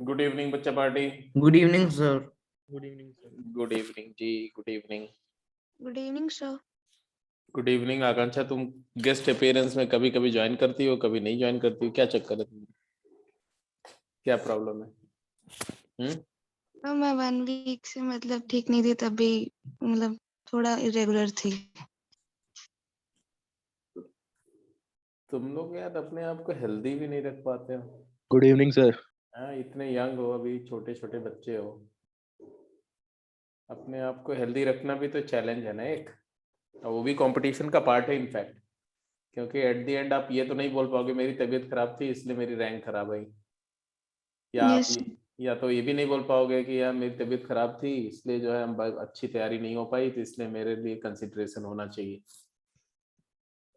Good evening बच्चा party. Good evening sir. Good evening sir. Good evening ji, good evening. Good evening sir. Good evening Akanksha, तुम guest appearance में कभी कभी join करती हो, कभी नहीं ज्वाइन करती हो, क्या चक्कर है तुम्हें? क्या प्रॉब्लम है? तो मैं 1 वीक से मतलब ठीक नहीं थी, तभी मतलब थोड़ा इरेगुलर थी। तुम लोग यार अपने आप को हेल्दी भी नहीं रख पाते हो। Good evening sir. हाँ, इतने यंग हो, अभी छोटे छोटे बच्चे हो। अपने आप को हेल्दी रखना भी तो चैलेंज है ना एक, और वो भी कंपटीशन का पार्ट है इनफैक्ट। क्योंकि एट द एंड आप ये तो नहीं बोल पाओगे मेरी तबीयत खराब थी इसलिए मेरी रैंक खराब आई, या आप Yes. या तो ये भी नहीं बोल पाओगे कि यार मेरी तबीयत खराब थी इसलिए जो है हम अच्छी तैयारी नहीं हो पाई तो इसलिए मेरे लिए कंसिडरेशन होना चाहिए।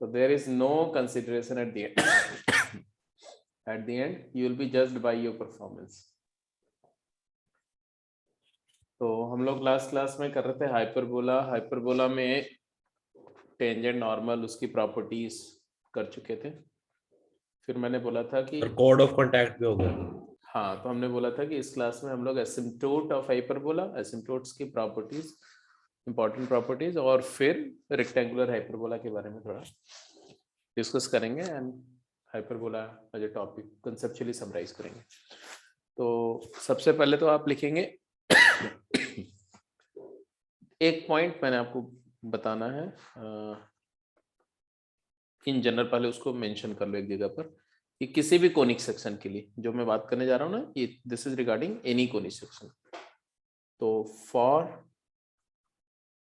तो there is no consideration at the end. At the end you will be judged by your performance. तो हम लोग लास्ट क्लास में कर रहे थे हाइपरबोला। हाइपरबोला में टेंजेंट नॉर्मल उसकी प्रॉपर्टीज कर चुके थे। फिर मैंने बोला था कि कोड ऑफ कांटेक्ट भी हो गया। हाँ, तो हमने बोला था कि इस क्लास में हम लोग एसिम्प्टोट ऑफ हाइपरबोला, एसिम्प्टोट्स की प्रॉपर्टीज, इंपॉर्टेंट प्रॉपर्टीज, और फिर रेक्टेंगुलर हाइपरबोला के बारे में थोड़ा डिस्कस करेंगे and hyperbola as a topic conceptually summarise करेंगे। तो सबसे पहले तो आप लिखेंगे एक पॉइंट मैंने आपको बताना है इन जनरल, पहले उसको मेंशन कर लो एक जगह पर कि किसी भी कोनिक सेक्शन के लिए जो मैं बात करने जा रहा हूँ ना, ये this is regarding any conic section. तो फॉर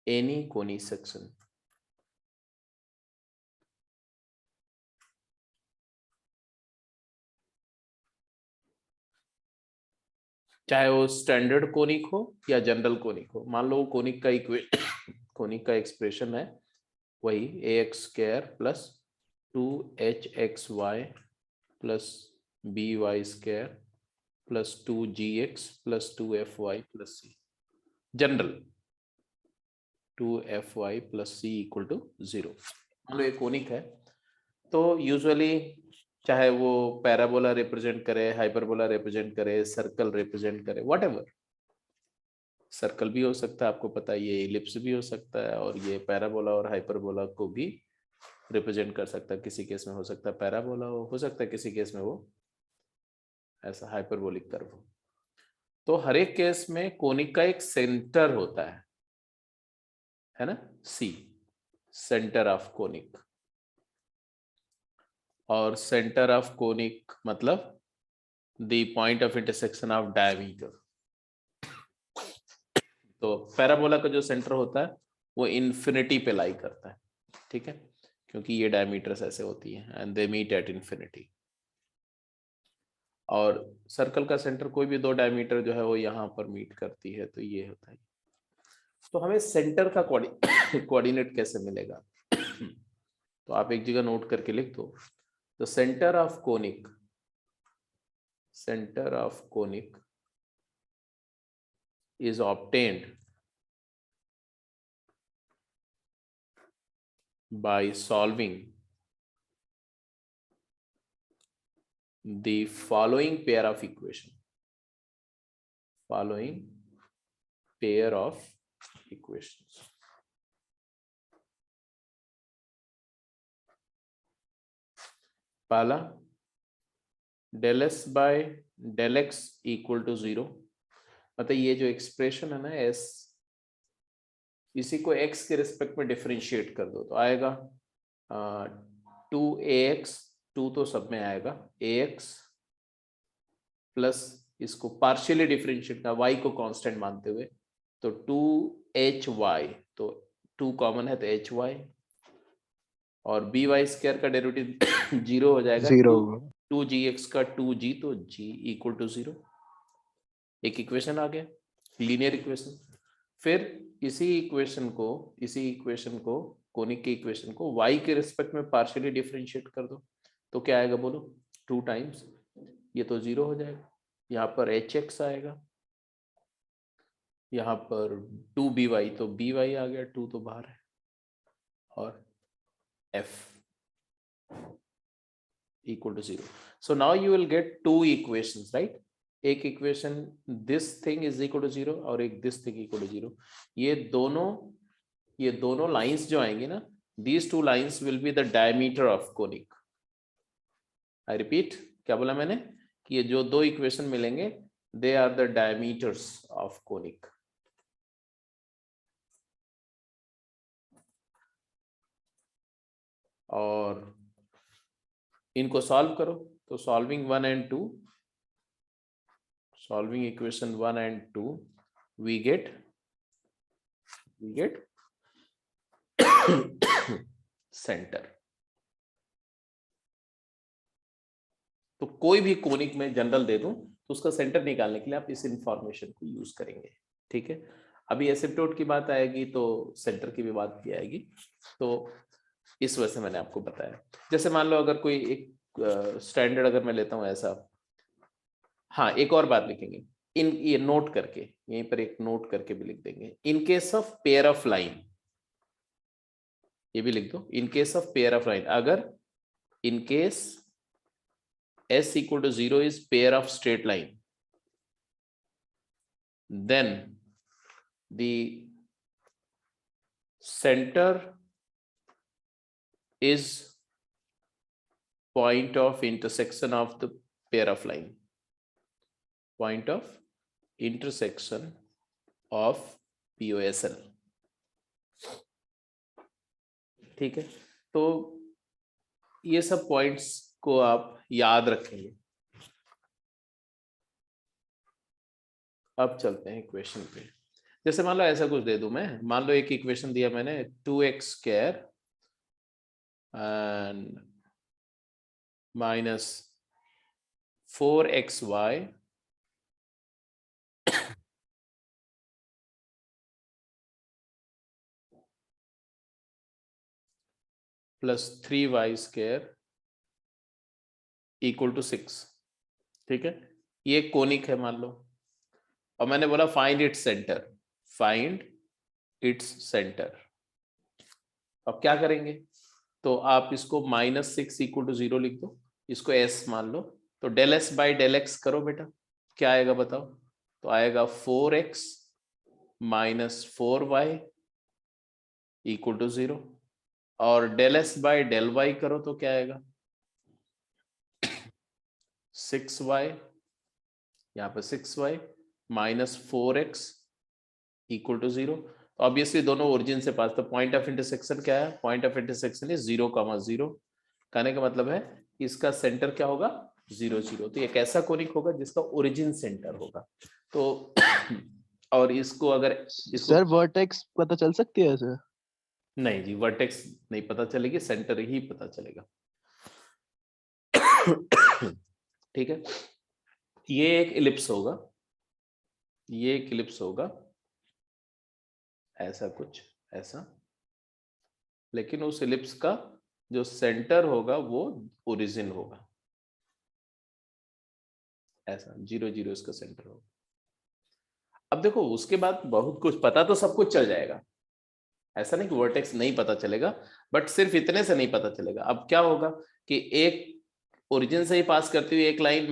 एनी कोनिक सेक्शन चाहे वो स्टैंडर्ड कोनिक हो या जनरल कोनिक हो, मान लो कोनिक का कोनिक का एक्सप्रेशन है वही ax square plus 2hxy plus by square plus 2gx plus 2fy plus c। General 2fy plus c equal to 0। मान लो ये कोनिक है, तो यूजुअली चाहे वो पैराबोला रिप्रेजेंट करे, हाइपरबोला रिप्रेजेंट करे, सर्कल रिप्रेजेंट करे, व्हाटएवर, सर्कल भी हो सकता है, आपको पता है ये इलिप्स भी हो सकता है, और ये पैराबोला और हाइपरबोला को भी रिप्रेजेंट कर सकता है। किसी केस में हो सकता है पैराबोला हो सकता है किसी केस में वो ऐसा हाइपरबोलिक कर्व हो। तो हर एक केस में कोनिक का एक सेंटर होता है ना, सी, सेंटर ऑफ कोनिक। और सेंटर ऑफ कोनिक मतलब the point of intersection of diameter. तो पैराबोला का जो सेंटर होता है वो इन्फिनिटी पे लाई करता है, ठीक है, क्योंकि ये डायमीटर्स ऐसे होती है and they meet at infinity. और सर्कल का सेंटर कोई भी दो डायमीटर जो है वो यहाँ पर मीट करती है, तो ये होता है। तो हमें सेंटर का कोऑर्डिनेट कैसे मिलेगा? तो आप एक जगह नोट करके लिख दो, the centre of conic, centre of conic is obtained by solving the following pair of equation, following pair of equations. पहला del s by del x equal to 0, मतलब ये जो एक्सप्रेशन है ना s, इसी को x के रिस्पेक्ट में डिफरेंशिएट कर दो तो आएगा 2ax, 2 तो सब में आएगा, ax प्लस इसको पार्शियली डिफरेंशिएट का y को कांस्टेंट मानते हुए तो 2hy, तो 2 कॉमन है तो hy, और by स्क्वायर का डेरिवेटिव 0 हो जाएगा, 2gx का 2g, तो g इक्वल टू 0। एक इक्वेशन आ गया, लीनियर इक्वेशन। फिर इसी इक्वेशन को कोनिक के इक्वेशन को y के रिस्पेक्ट में पार्शियली डिफरेंशिएट कर दो तो क्या आएगा बोलो, 2 टाइम्स, ये तो 0 हो जाएगा, यहाँ पर hx आएगा, यहाँ पर 2by, तो by आ गया, 2 तो बाहर है, और f equal to 0. So now you will get two equations, right? एक equation this thing is equal to 0 और एक दिस थिंग इक्वल टू 0। ये दोनों लाइंस जो आएंगी ना, these two lines will be the diameter of conic. I repeat, क्या बोला मैंने कि ये जो दो इक्वेशन मिलेंगे they are the diameters of conic. और इनको सॉल्व करो तो सॉल्विंग 1 and 2, सॉल्विंग equation 1 and 2 we get centre. तो कोई भी कोनिक में जनरल दे दूं तो उसका सेंटर निकालने के लिए आप इस इंफॉर्मेशन को यूज करेंगे। ठीक है, अभी एसिप्टोट की बात आएगी तो सेंटर की भी बात की आएगी, तो इस वजह से मैंने आपको बताया। जैसे मान लो अगर कोई एक स्टैंडर्ड अगर मैं लेता हूं ऐसा, हाँ एक और बात लिखेंगे इन, ये नोट करके यहीं पर एक नोट करके भी लिख देंगे, in case of pair of line, ये भी लिख दो, in case of pair of line, अगर in case S equal to 0 is pair of straight line, then the center is point of intersection of the pair of line, point of intersection of POSL। ठीक है, तो ये सब points को आप याद रखेंगे। अब चलते हैं इक्वेशन पे। जैसे मान लो ऐसा कुछ दे दूं मैं, मान लो एक इक्वेशन दिया मैंने 2x square and minus 4xy plus 3y square equal to 6। ठीक है, ये कोनिक है मान लो, और मैंने बोला find its centre, find its centre. अब क्या करेंगे, तो आप इसको -6 इक्वल टू 0 लिख दो, इसको s मान लो, तो del S by del X करो बेटा, क्या आएगा बताओ, तो आएगा 4x minus 4y equal to 0, और del S by del Y करो तो क्या आएगा 6y, यहाँ पे 6y minus 4x equal to 0। तो ऑब्वियसली दोनों ओरिजिन से पास, तो पॉइंट ऑफ इंटरसेक्शन क्या है, पॉइंट ऑफ इंटरसेक्शन इज 0,0। कहने का मतलब है इसका सेंटर क्या होगा 0, 0। तो ये कैसा कोनिक होगा जिसका ओरिजिन सेंटर होगा। तो और इसको अगर सर वर्टेक्स पता चल सकती है सर? नहीं जी, वर्टेक्स नहीं पता चलेगी, सेंटर ही पता चलेगा। ठीक है, ये एक इलिप्स होगा, ये एक इलिप्स होगा ऐसा कुछ ऐसा, लेकिन उस इलिप्स का जो सेंटर होगा वो ओरिजिन होगा, ऐसा 0, 0 इसका सेंटर होगा। अब देखो उसके बाद बहुत कुछ पता तो सब कुछ चल जाएगा, ऐसा नहीं कि वर्टेक्स नहीं पता चलेगा, बट सिर्फ इतने से नहीं पता चलेगा। अब क्या होगा कि एक ओरिजिन से ही पास करती हुई एक लाइन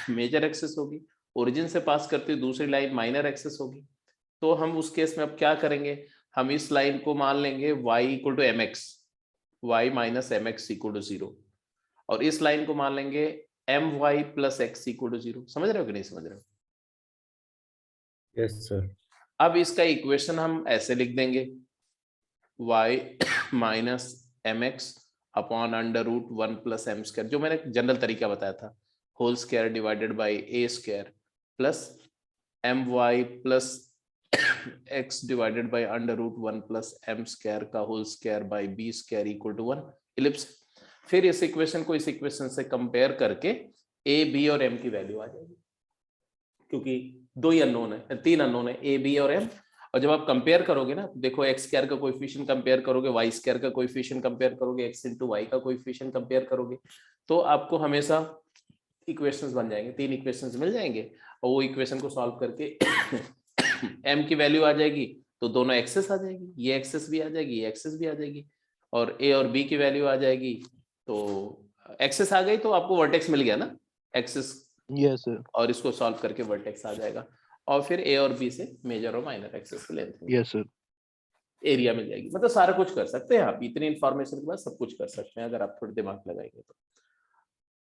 मेजर एक्सिस होगी, ओरिजिन से पास करती हुई दूसरी लाइन माइनर एक्सिस होगी। तो हम उस केस में अब क्या करेंगे, हम इस लाइन को मान लेंगे y equal to mx, y minus mx equal to 0, और इस लाइन को मान लेंगे my plus x equal to 0। समझ रहे हो कि नहीं समझ रहे हो? Yes sir. अब इसका इक्वेशन हम ऐसे लिख देंगे, y minus mx upon under root 1 plus m square, जो मैंने जनरल तरीका बताया था, whole square divided by a square plus my plus x divided by under root 1 plus m square का whole square by b square equal to 1 ellipse. फिर इस equation को इस इक्वेशन से कंपेयर करके a b और m की value आ जाएगी, क्योंकि दो ही अननोन है, तीन अननोन है a b और m। और जब आप कंपेयर करोगे ना, देखो एक्स स्क्वायर का कोएफिशिएंट कंपेयर करोगे, वाई स्क्वायर का कोएफिशिएंट कंपेयर करोगे, एक्स इंटू वाई का कोएफिशिएंट कंपेयर करोगे, तो आपको हमेशा इक्वेशंस बन जाएंगे, तीन इक्वेशंस मिल जाएंगे, और वो इक्वेशन को सॉल्व करके m की वैल्यू आ जाएगी तो दोनों एक्सेस आ जाएगी, ये एक्सेस भी आ जाएगी, ये एक्सेस भी आ जाएगी, और a और b की वैल्यू आ जाएगी। तो एक्सेस आ गई तो आपको वर्टेक्स मिल गया ना, एक्सेस Yes, sir. और इसको सॉल्व करके वर्टेक्स आ जाएगा और फिर ए और बी से मेजर और माइनर एक्सेस की लेंथ Yes, sir. एरिया मिल जाएगी। मतलब सारा कुछ कर सकते हैं आप, इतनी इंफॉर्मेशन के बाद सब कुछ कर सकते हैं अगर आप थोड़ी दिमाग लगाएंगे तो।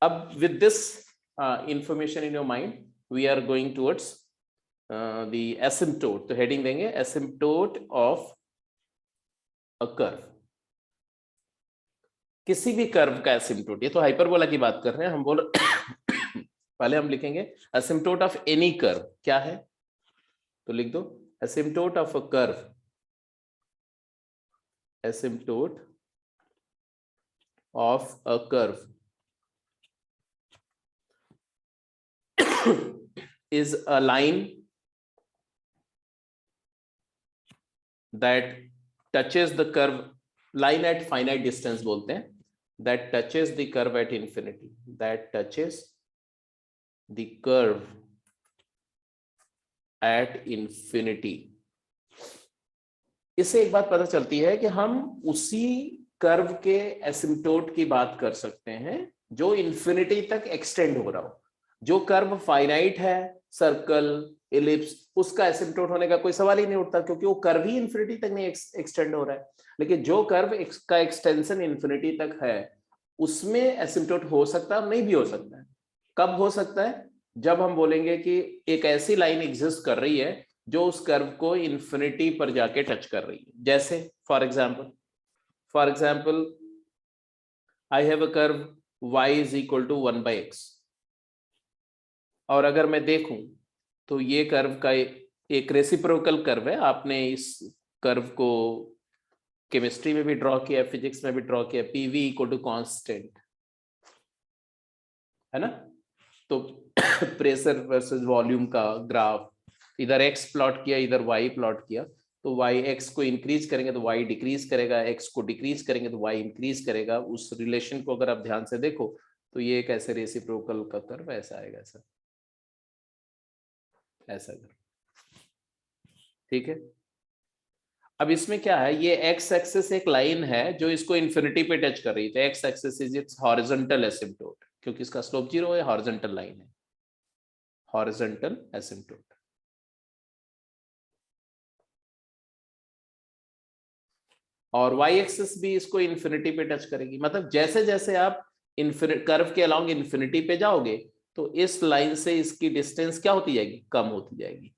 अब with this information in your mind we are going towards the asymptote. तो हेडिंग देंगे एसिम्पटोट ऑफ अ कर्व। किसी भी कर्व का एसिम्पटोट, ये तो हाइपरबोला की बात कर रहे हैं हम, बोल पहले हम लिखेंगे एसिम्पटोट ऑफ एनी कर्व क्या है, तो लिख दो asymptote of a curve, asymptote of a curve is a line that touches the curve, line at finite distance बोलते हैं, that touches the curve at infinity, that touches the curve at infinity। इससे एक बात पता चलती है कि हम उसी कर्व के एसिम्पटोट की बात कर सकते हैं जो इन्फिनिटी तक एक्सटेंड हो रहा हो। जो कर्व फाइनाइट है, सर्कल, एलिप्स, उसका एसिम्पटोट होने का कोई सवाल ही नहीं उठता क्योंकि वो कर्व ही इन्फिनिटी तक नहीं एक्सटेंड हो रहा है। लेकिन जो कर्व का एक्सटेंशन इन्फिनिटी तक है उसमें एसिम्पटोट हो सकता है, नहीं भी हो सकता है। कब हो सकता है? जब हम बोलेंगे कि एक ऐसी लाइन एग्जिस्ट कर रही है जो उस कर्व को इन्फिनिटी पर जाके टच कर रही है। जैसे for example I have a curve y is equal to 1/x, और अगर मैं देखूं तो ये कर्व का एक रेसिप्रोकल कर्व है। आपने इस कर्व को केमिस्ट्री में भी ड्रॉ किया, फिजिक्स में भी ड्रॉ किया, PV इक्वल टू कांस्टेंट, है ना। तो प्रेशर वर्सेस वॉल्यूम का ग्राफ, इधर x प्लॉट किया, इधर y प्लॉट किया, तो y x को इंक्रीज करेंगे तो y डिक्रीज करेगा, x को डिक्रीज करेंगे तो y इंक्रीज करेगा। उस रिलेशन को अगर आप ध्यान से देखो तो ये एक ऐसे रेसिप्रोकल का कर्व ऐसा आएगा, ऐसा ठीक है। अब इसमें क्या है, ये x एक्सिस एक लाइन है जो इसको इन्फिनिटी पे टच कर रही है, तो x axis is its horizontal asymptote, क्योंकि इसका स्लोप 0 है, हॉरिजॉन्टल लाइन है, हॉरिजॉन्टल एसिम्पटोट। और y एक्सिस भी इसको इन्फिनिटी पे टच करेगी। मतलब जैसे जैसे आप कर्व के अलोंग इन्फिनिटी पे जाओगे तो इस लाइन से इसकी डिस्टेंस क्या होती जाएगी, कम होती जाएगी,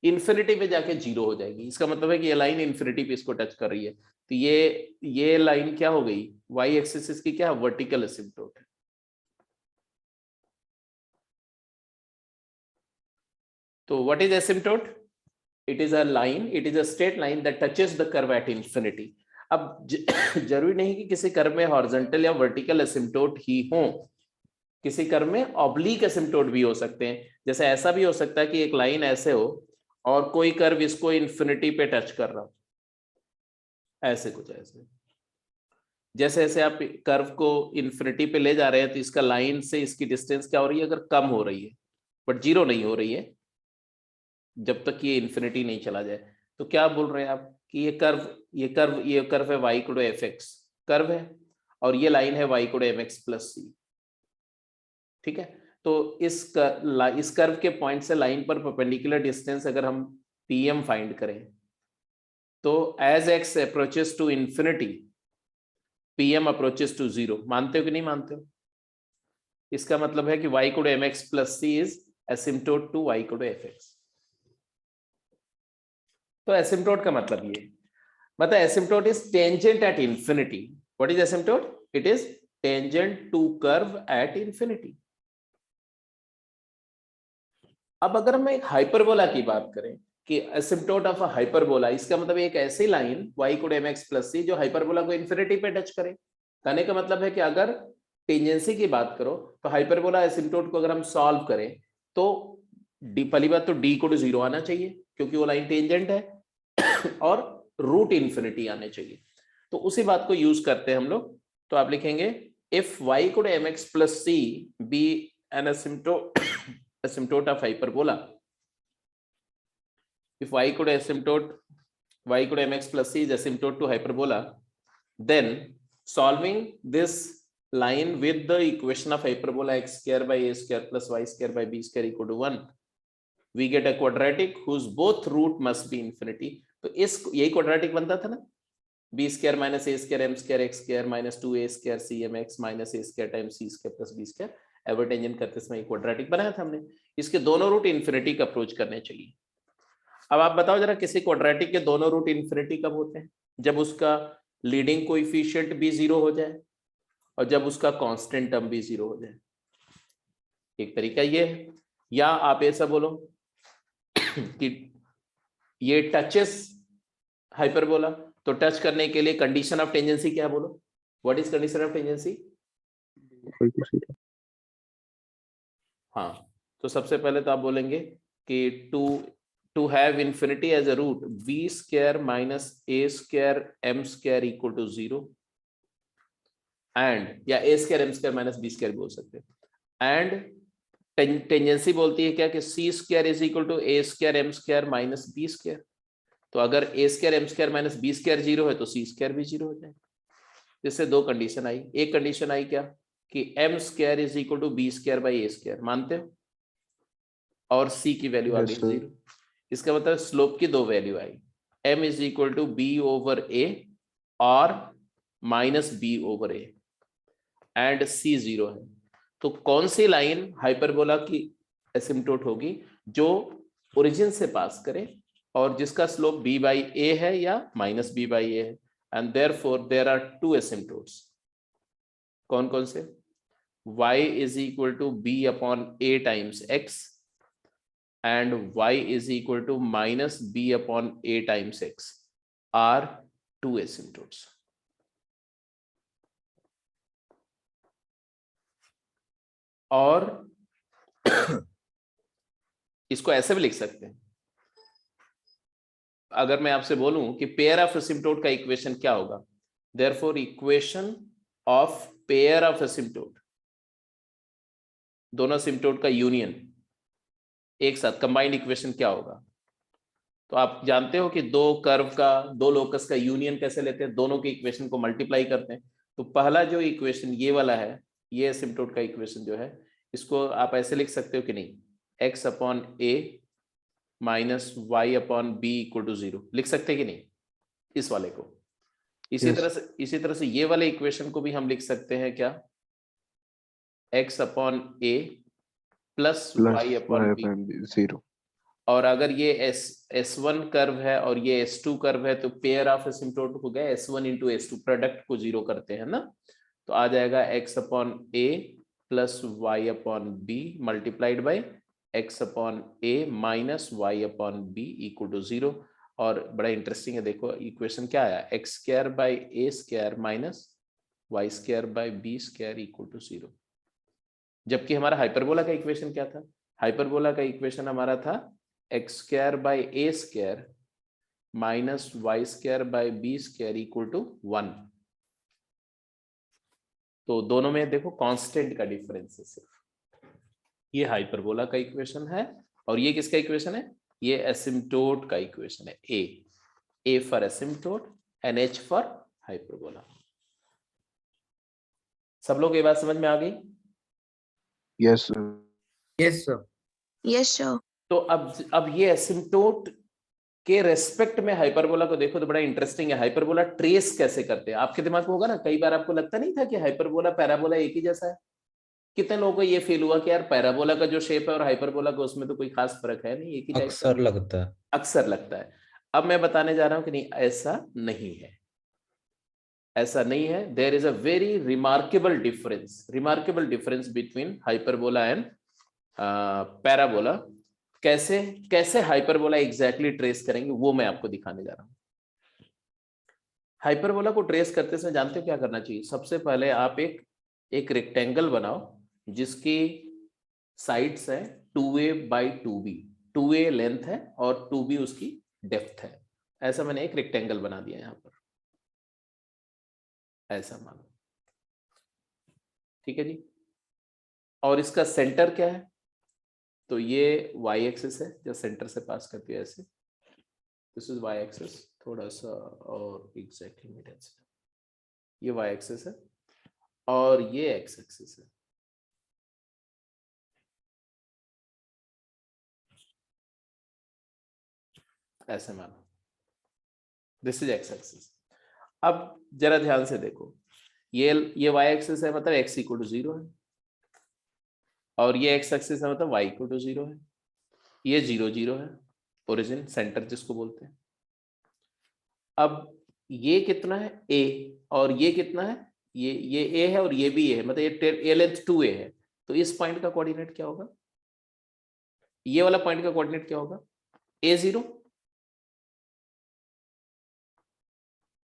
इन्फिनिटी पे जाके 0 हो जाएगी। इसका मतलब है कि ये लाइन इन्फिनिटी पे इसको टच कर रही है, तो ये लाइन क्या हो गई, y एक्सिस इसकी क्या है, वर्टिकल एसिम्पटोट है। तो what is asymptote? It is a line, it is a straight line that touches the curve at infinity. अब जरूरी नहीं कि किसी कर्व में हॉरिजॉन्टल या वर्टिकल एसिम्पटोट ही हो, किसी कर्व में ऑब्लिक एसिम्पटोट भी हो सकते हैं। जैसे ऐसा भी हो सकता है कि एक लाइन ऐसे हो और कोई कर्व इसको इन्फिनिटी पे टच कर रहा हो, ऐसे कुछ ऐसे। जैसे जैसे आप कर्व को इन्फिनिटी पे ले जा रहे हैं तो इसका लाइन से इसकी डिस्टेंस क्या हो रही है, अगर कम हो रही है बट 0 नहीं हो रही है जब तक ये इन्फिनिटी नहीं चला जाए। तो क्या बोल रहे हैं आप कि ये कर्व है y equal to fx curve है, और ये लाइन है y equal to mx plus c, ठीक है। तो इस कर्व के पॉइंट से लाइन पर परपेंडिकुलर डिस्टेंस अगर हम pm फाइंड करें तो as x approaches to infinity pm approaches to 0। मानते हो कि नहीं मानते हो? इसका मतलब है कि y equal to mx plus c is asymptote to y equal to fx। तो एसिम्पटोट का मतलब ये, मतलब asymptote is tangent at infinity. What is asymptote? It is tangent to curve at infinity. अब अगर हम एक हाइपरबोला की बात करें कि एसिम्पटोट ऑफ अ हाइपरबोला, इसका मतलब एक ऐसी line y equal to mx plus c जो हाइपरबोला को इंफिनिटी पे टच करे। कहने का मतलब है कि अगर टेंजेंसी की बात करो तो हाइपरबोला एसिम्पटोट को अगर हम सॉल्व करें तो पहली बात तो d को 0 आना चाहिए क्योंकि वो लाइन टेंजेंट है और रूट इंफिनिटी आने चाहिए। तो उसी बात को यूज करते हैं हम लोग। तो आप लिखेंगे if y equal to mx plus c be an asymptote of hyperbola, if y equal to mx plus c is asymptote to hyperbola, then solving this line with the equation of hyperbola x square by a square plus y square by b square equal to 1, we get a quadratic whose both root must be infinity. तो इस यही quadratic बनता था ना, b square minus a square m square x square minus 2a square cmx minus a square times c square plus b square, एवर्टेंजन करते समय quadratic बनाया था हमने. इसके दोनों रूट इन्फिनिटी का अप्रोच करने चाहिए. अब आप बताओ जरा, किसी क्वाड्रेटिक के दोनों रूट इन्फिनिटी कब होते हैं? जब उसका लीडिंग कोएफिशिएंट भी 0 हो जाए और जब उसका कांस्टेंट टर्म भी 0 हो जाए. एक तरीका ये है, या आप ऐसा बोलो कि ये टचेस हाइपरबोला, तो टच करने के लिए कंडीशन ऑफ टेंजेंसी क्या है? बोलो, what is condition of tangency? हाँ, तो सबसे पहले तो आप बोलेंगे कि to have infinity as a root b square minus a square m square equal to 0 and, या a square m square minus b square बोल सकते हैं. एंड टेंजेंसी बोलती है क्या कि c square is equal to a square m square minus b square. तो अगर a square m square minus b square 0 है तो c स्क्वायर भी 0 हो जाए. जिससे दो कंडीशन आई. एक कंडीशन आई क्या कि m square is equal to b square by a square, मानते हो, और c की वैल्यू आ गई 0. इसका मतलब स्लोप की दो वैल्यू आई, m is equal to b over a और minus b over a, and c 0 है. तो कौन सी लाइन हाइपरबोला की एसिम्प्टोट होगी? जो ओरिजिन से पास करे और जिसका स्लोप b बाई a है या माइनस b बाई a है. And therefore there are two asymptotes. कौन कौन से? y is equal to b upon a times x and y is equal to minus b upon a times x are two asymptotes. और इसको ऐसे भी लिख सकते हैं, अगर मैं आपसे बोलूं कि पेयर ऑफ एसिम्प्टोट का इक्वेशन क्या होगा, therefore equation of pair of asymptote, दोनों एसिम्प्टोट का यूनियन एक साथ कंबाइंड इक्वेशन क्या होगा? तो आप जानते हो कि दो कर्व का, दो लोकस का यूनियन कैसे लेते हैं? दोनों के इक्वेशन को मल्टीप्लाई करते हैं. तो पहला जो इक्वेशन ये वाला है, ये एसिम्प्टोट का इक्वेशन जो है, इसको आप ऐसे लिख सकते हो कि नहीं, x upon a minus y upon b equal to 0, लिख सकते हैं कि नहीं इस वाले को? इसी तरह से ये वाले इक्वेशन को भी हम लिख सकते हैं क्या, x upon a plus y upon b 0. और अगर ये S1 कर्व है और ये S2 कर्व है तो पेयर ऑफ एसिम्प्टोट हो गया S1 इंटू S2, प्रोडक्ट को 0 करते हैं ना, तो आ जाएगा x upon a plus y upon b multiplied by x upon a minus y upon b equal to 0. और बड़ा इंटरेस्टिंग है, देखो इक्वेशन क्या आया, x square by a square minus y square by b square equal to 0. जबकि हमारा hyperbola का equation क्या था? हाइपरबोला का इक्वेशन हमारा था x square by a square minus y square by b square equal to 1. तो दोनों में देखो कांस्टेंट का डिफरेंस है सिर्फ. ये हाइपरबोला का इक्वेशन है और ये किसका इक्वेशन है? ये एसिम्प्टोट का इक्वेशन है. A for asymptote and H for hyperbola. सब लोग ये बात समझ में आ गई? Yes sir. Yes, sir. Yes sir. तो अब ये एसिम्प्टोट के रेस्पेक्ट में हाइपरबोला को देखो तो बड़ा इंटरेस्टिंग है. हाइपरबोला ट्रेस कैसे करते हैं? आपके दिमाग में होगा ना, कई बार आपको लगता नहीं था कि हाइपरबोला पैराबोला एक ही जैसा है? कितने लोगों को ये फील हुआ कि यार पैराबोला का जो शेप है और हाइपरबोला का उसमें तो कोई खास फर्क है नहीं, एक ही टाइप का अक्सर लगता है. अक्सर लगता है. अब मैं बताने जा रहा हूं कि नहीं, ऐसा नहीं है. ऐसा नहीं है. There is a very remarkable difference between hyperbola and parabola. कैसे हाइपरबोला एग्जैक्टली ट्रेस करेंगे वो मैं आपको दिखाने जा रहा हूं. हाइपरबोला को ट्रेस करते समय जानते हो क्या करना चाहिए? सबसे पहले आप एक रेक्टेंगल बनाओ जिसकी साइड्स है 2a by 2b. 2a length है और 2b उसकी डेप्थ है. ऐसा मैंने एक रेक्टेंगल बना दिया यहां पर, ऐसा मानो. ठीक है जी. और इसका सेंटर क्या है? तो ये y एक्सिस है जो सेंटर से पास करती है ऐसे. दिस इज y एक्सिस, थोड़ा सा और एग्जैक्टली मिडल से ये y एक्सिस है. और ये एक्स एक्सिस है। ऐसे मानो दिस इज एक्स एक्सिस। अब जरा ध्यान से देखो, ये वाई एक्सिस है, मतलब एक्स इक्वल टू 0 है, और ये एक्स एक्सिस है, मतलब वाई इक्वल टू 0 है। ये 0 0 है, ओरिजिन सेंटर जिसको बोलते हैं। अब ये कितना है ए, और ये कितना है, ये ए है और ये भी ए है, मतलब ये लेंथ 2a है। तो इस पॉइंट का कोऑर्डिनेट क्या होगा, ये वाला पॉइंट का कोऑर्डिनेट क्या होगा, a0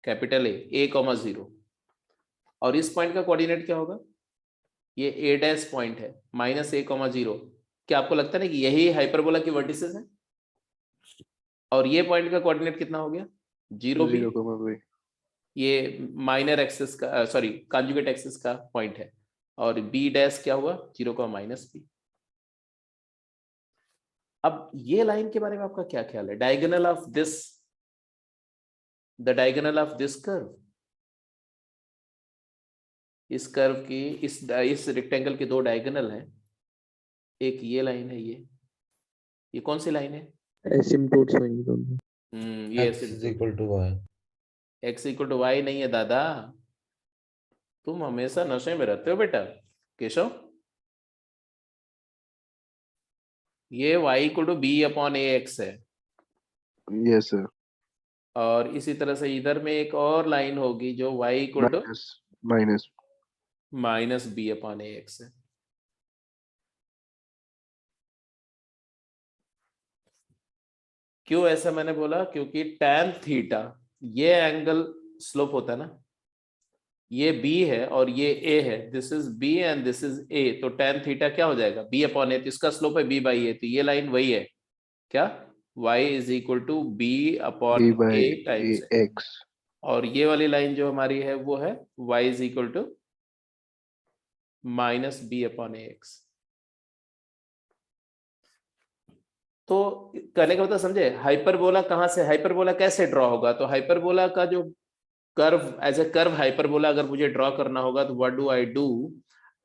कैपिटल ए कॉमा 0, और इस पॉइंट का कोऑर्डिनेट क्या होगा, ये ए डैश पॉइंट है, माइनस ए कॉमा 0। क्या आपको लगता है ना कि यही हाइपरबोला की वर्टिसेस है? और ये पॉइंट का कोऑर्डिनेट कितना हो गया, 0 भी, 0, ये माइनर एक्सिस का सॉरी कॉन्जुगेट एक्सिस का पॉइंट है, और बी डैश क्या हुआ, 0 का माइनस बी। अब ये लाइन के बारे में आपका क्या ख्याल है, diagonal of this, the diagonal of this curve, इस कर्व की इस रेक्टेंगल के दो डायगोनल हैं, एक ये लाइन है, ये कौन सी लाइन है, एसिम्पटोट्स होंगे दोनों। ये x is equal to y. X equal to y नहीं है दादा, तुम हमेशा नशे में रहते हो बेटा केशव। ये y equal to b upon a x है, यस सर। और इसी तरह से इधर में एक और लाइन होगी जो y equal to minus minus b upon a x है। क्यों ऐसा मैंने बोला, क्योंकि tan थीटा, ये एंगल स्लोप होता है ना, ये b है और ये a है, this is b and this is a, तो tan थीटा क्या हो जाएगा, b अपॉन a, तो इसका स्लोप है b बाई a, तो ये लाइन वही है क्या, y is equal to b upon a times a, x. और ये वाली लाइन जो हमारी है वो है y is equal to minus b upon a x. तो कहने का मतलब समझे, हाइपरबोला कहां से, हाइपरबोला कैसे ड्रॉ होगा, तो हाइपरबोला का जो curve, as a curve hyperbola अगर मुझे ड्रॉ करना होगा तो what do,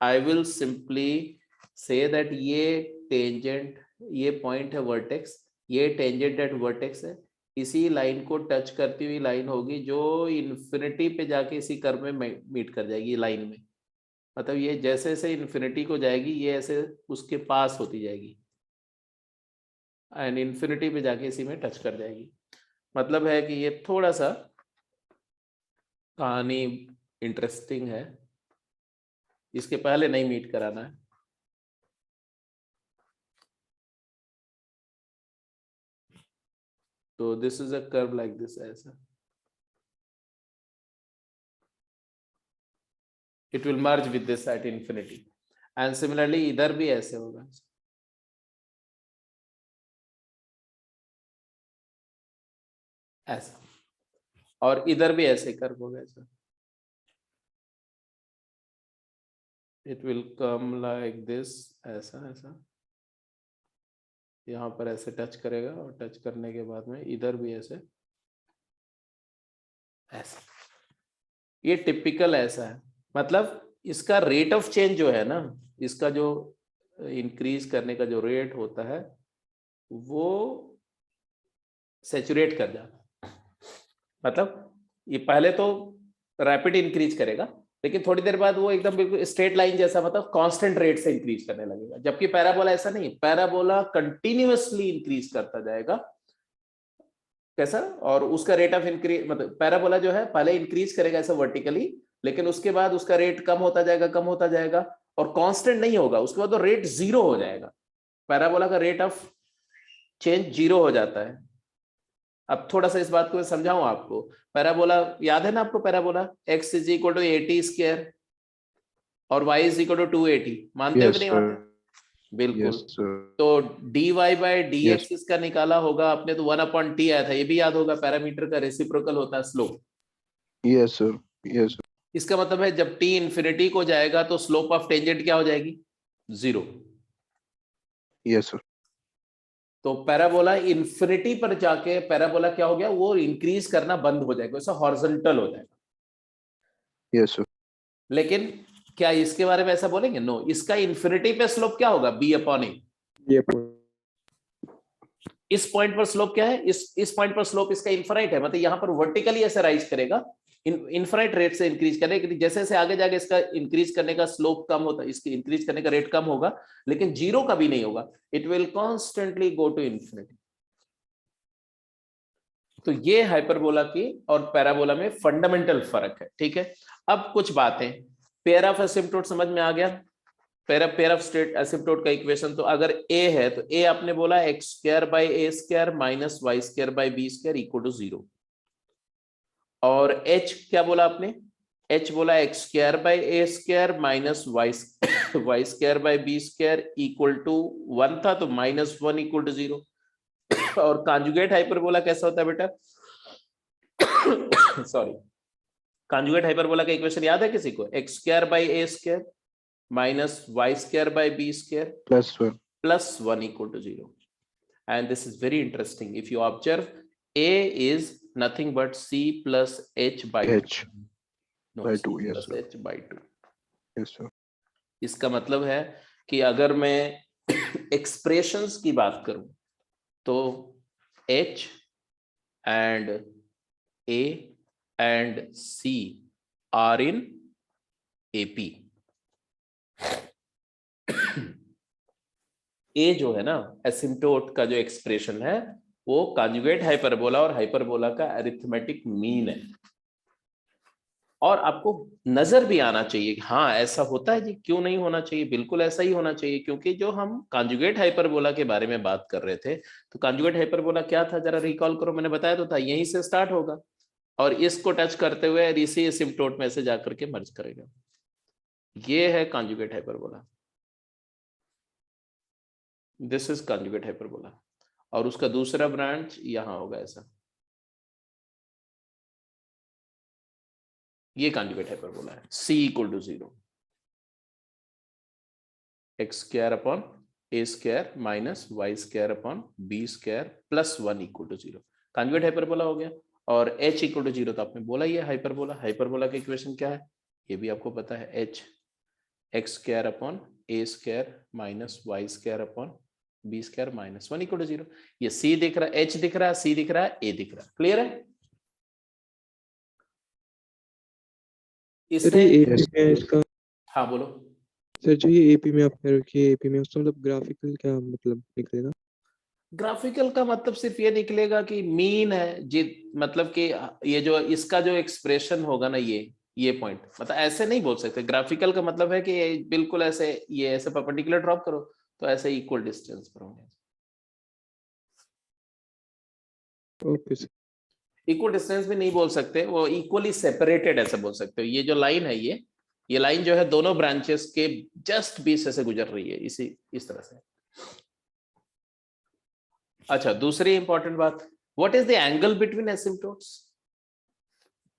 I will simply say that ये टेंजेंट, ये पॉइंट है वर्टेक्स, ये टेंजेंट एट वर्टेक्स है, इसी लाइन को टच करती हुई लाइन होगी जो इन्फिनिटी पे जाके इसी कर्व में मीट कर जाएगी लाइन में, मतलब ये जैसे जैसे इन्फिनिटी को जाएगी ये ऐसे उसके पास होती जाएगी एंड इन्फिनिटी पे जाके इसी में टच कर जाएगी। मतलब है कि ये थोड़ा सा कहानी इंटरेस्टिंग है, इसके पहले नहीं मीट कराना है। तो this is a curve like this, ऐसा it will merge with this at infinity, and similarly इधर भी ऐसे होगा, ऐसा, और इधर भी ऐसे कर्व होगा ऐसा, it will come like this, ऐसा ऐसा, यहाँ पर ऐसे टच करेगा और टच करने के बाद में इधर भी ऐसे ऐसा, ये टिपिकल ऐसा है। मतलब इसका रेट ऑफ चेंज जो है ना, इसका जो इंक्रीज करने का जो रेट होता है वो सैचुरेट कर जाता है, मतलब ये पहले तो रैपिड इंक्रीज करेगा, लेकिन थोड़ी देर बाद वो एकदम बिल्कुल स्ट्रेट लाइन जैसा, मतलब कांस्टेंट रेट से इंक्रीज करने लगेगा, जबकि पैराबोला ऐसा नहीं, पैराबोला कंटिन्यूअसली इंक्रीज करता जाएगा, कैसा, और उसका रेट ऑफ इंक्रीज, मतलब पैराबोला जो है पहले इंक्रीज करेगा ऐसा वर्टिकली, लेकिन उसके बाद उसका रेट कम होता जाएगा, कम होता जाएगा, और कांस्टेंट नहीं होगा, उसके बाद तो रेट 0 हो जाएगा, पैराबोला का रेट ऑफ चेंज 0 हो जाता है। अब थोड़ा सा इस बात को मैं समझाऊं आपको, पैराबोला याद है ना आपको, parabola x is equal to 80 square और y इज इक्वल टू 280, मानते हो कि नहीं मानते? बिल्कुल। तो dy बाय dx इसका निकाला होगा आपने, तो 1/t आया था, ये भी याद होगा, पैरामीटर का रेसिप्रोकल होता है स्लोप। Yes sir, yes. इसका मतलब है जब t इंफिनिटी को जाएगा तो स्लोप ऑफ टेंजेंट क्या हो जाएगी, 0। Yes sir. तो पैराबोला इंफिनिटी पर जाके पैराबोला क्या हो गया, वो इंक्रीज करना बंद हो जाएगा, वैसा हॉरिजॉन्टल हो जाएगा। Yes sir. लेकिन क्या इसके बारे में ऐसा बोलेंगे? नो, इसका इन्फिनिटी पे स्लोप क्या होगा? b अपॉन ए। इस पॉइंट पर स्लोप क्या है? इस पॉइंट पर स्लोप इसका इनफाइनाइट है, मतलब यहां पर वर्टिकली ऐसे राइज करेगा, इनफाइनाइट रेट से इंक्रीज करेगा। जैसे जैसे आगे जाके इसका इंक्रीज करने का स्लोप कम होता है, इसके इंक्रीज करने का रेट कम होगा, लेकिन जीरो कभी नहीं होगा, it will constantly go to infinity. तो ये हाइपरबोला की और पैराबोला में फंडामेंटल फर्क है। ठीक है, अब कुछ बातें, पेयर ऑफ एसिम्पटोट समझ में आ गया? पेयर ऑफ स्टेट एसिम्पटोट का इक्वेशन, तो अगर a है तो a आपने बोला x square by a square minus y square by b square equal to 0, और h क्या बोला आपने? h बोला x square by a square minus y square by b square equal to 1 था, तो -1 इक्वल टू 0। और कॉन्जुगेट हाइपरबोला कैसा होता है बेटा? सॉरी, कॉन्जुगेट हाइपरबोला का इक्वेशन याद है किसी को? X square by a square minus y square by b square +1 +1 equal to 0. And this is very interesting. If you observe, A is nothing but C plus H by H 2. No, by C 2, yes plus sir, H by 2. yes sir, इसका मतलब है कि अगर मैं expressions की बात करूं तो H and A and C are in AP. ए जो है ना एसिम्प्टोट का जो एक्सप्रेशन है वो कॉन्जुगेट हाइपरबोला और हाइपरबोला का अरिथमेटिक मीन है। और आपको नजर भी आना चाहिए कि हाँ ऐसा होता है जी, क्यों नहीं होना चाहिए, बिल्कुल ऐसा ही होना चाहिए, क्योंकि जो हम कॉन्जुगेट हाइपरबोला के बारे में बात कर रहे थे, तो कॉन्जुगेट हाइपरबोला क्या था जरा रिकॉल करो, मैंने बताया तो था यहीं से स्टार्ट होगा और इसको टच करते हुए इसी एसिम्प्टोट में से जाकर के मर्ज करेगा। ये है conjugate hyperbola, this is conjugate hyperbola, और उसका दूसरा ब्रांच यहां होगा ऐसा, ये कॉन्जुगेट हाइपरबोला है। c equal to 0, x square upon a square minus y square upon b square +1 equal to 0, conjugate hyperbola हो गया। और h इक्वल टू 0 तो आपने बोला ही है हाइपरबोला। हाइपरबोला का इक्वेशन क्या है ये भी आपको पता है, h x square upon a square minus y square upon b square -1 equal to 0। ये c दिख रहा है, h दिख रहा है, c दिख रहा है, a दिख रहा है, क्लियर है? सर ये इससे एपी में है इसका, हाँ बोलो। सर जो ये एपी में आप कह रहे हो कि एपी में उसका मतलब ग्राफिकल क्या मतलब निकलेगा? ग्राफिकल का मतलब सिर्फ ये निकलेगा कि मीन है जी, मतलब कि ये जो इसका जो एक्सप्रेशन होगा ना, ये पॉइंट, मतलब ऐसे नहीं बोल सकते। ग्राफिकल का मतलब है कि ये बिल्कुल ऐसे, ये ऐसे परपेंडिकुलर ड्रॉप करो तो ऐसे इक्वल डिस्टेंस पर होंगे। Okay sir. इक्वल डिस्टेंस भी नहीं बोल सकते, वो इक्वली सेपरेटेड ऐसे बोल सकते हो। ये जो लाइन है ये लाइन जो है दोनों ब्रांचेस के जस्ट बीच से गुजर रही है, इस तरह से। अच्छा, दूसरी इंपॉर्टेंट बात, what is the angle between asymptotes?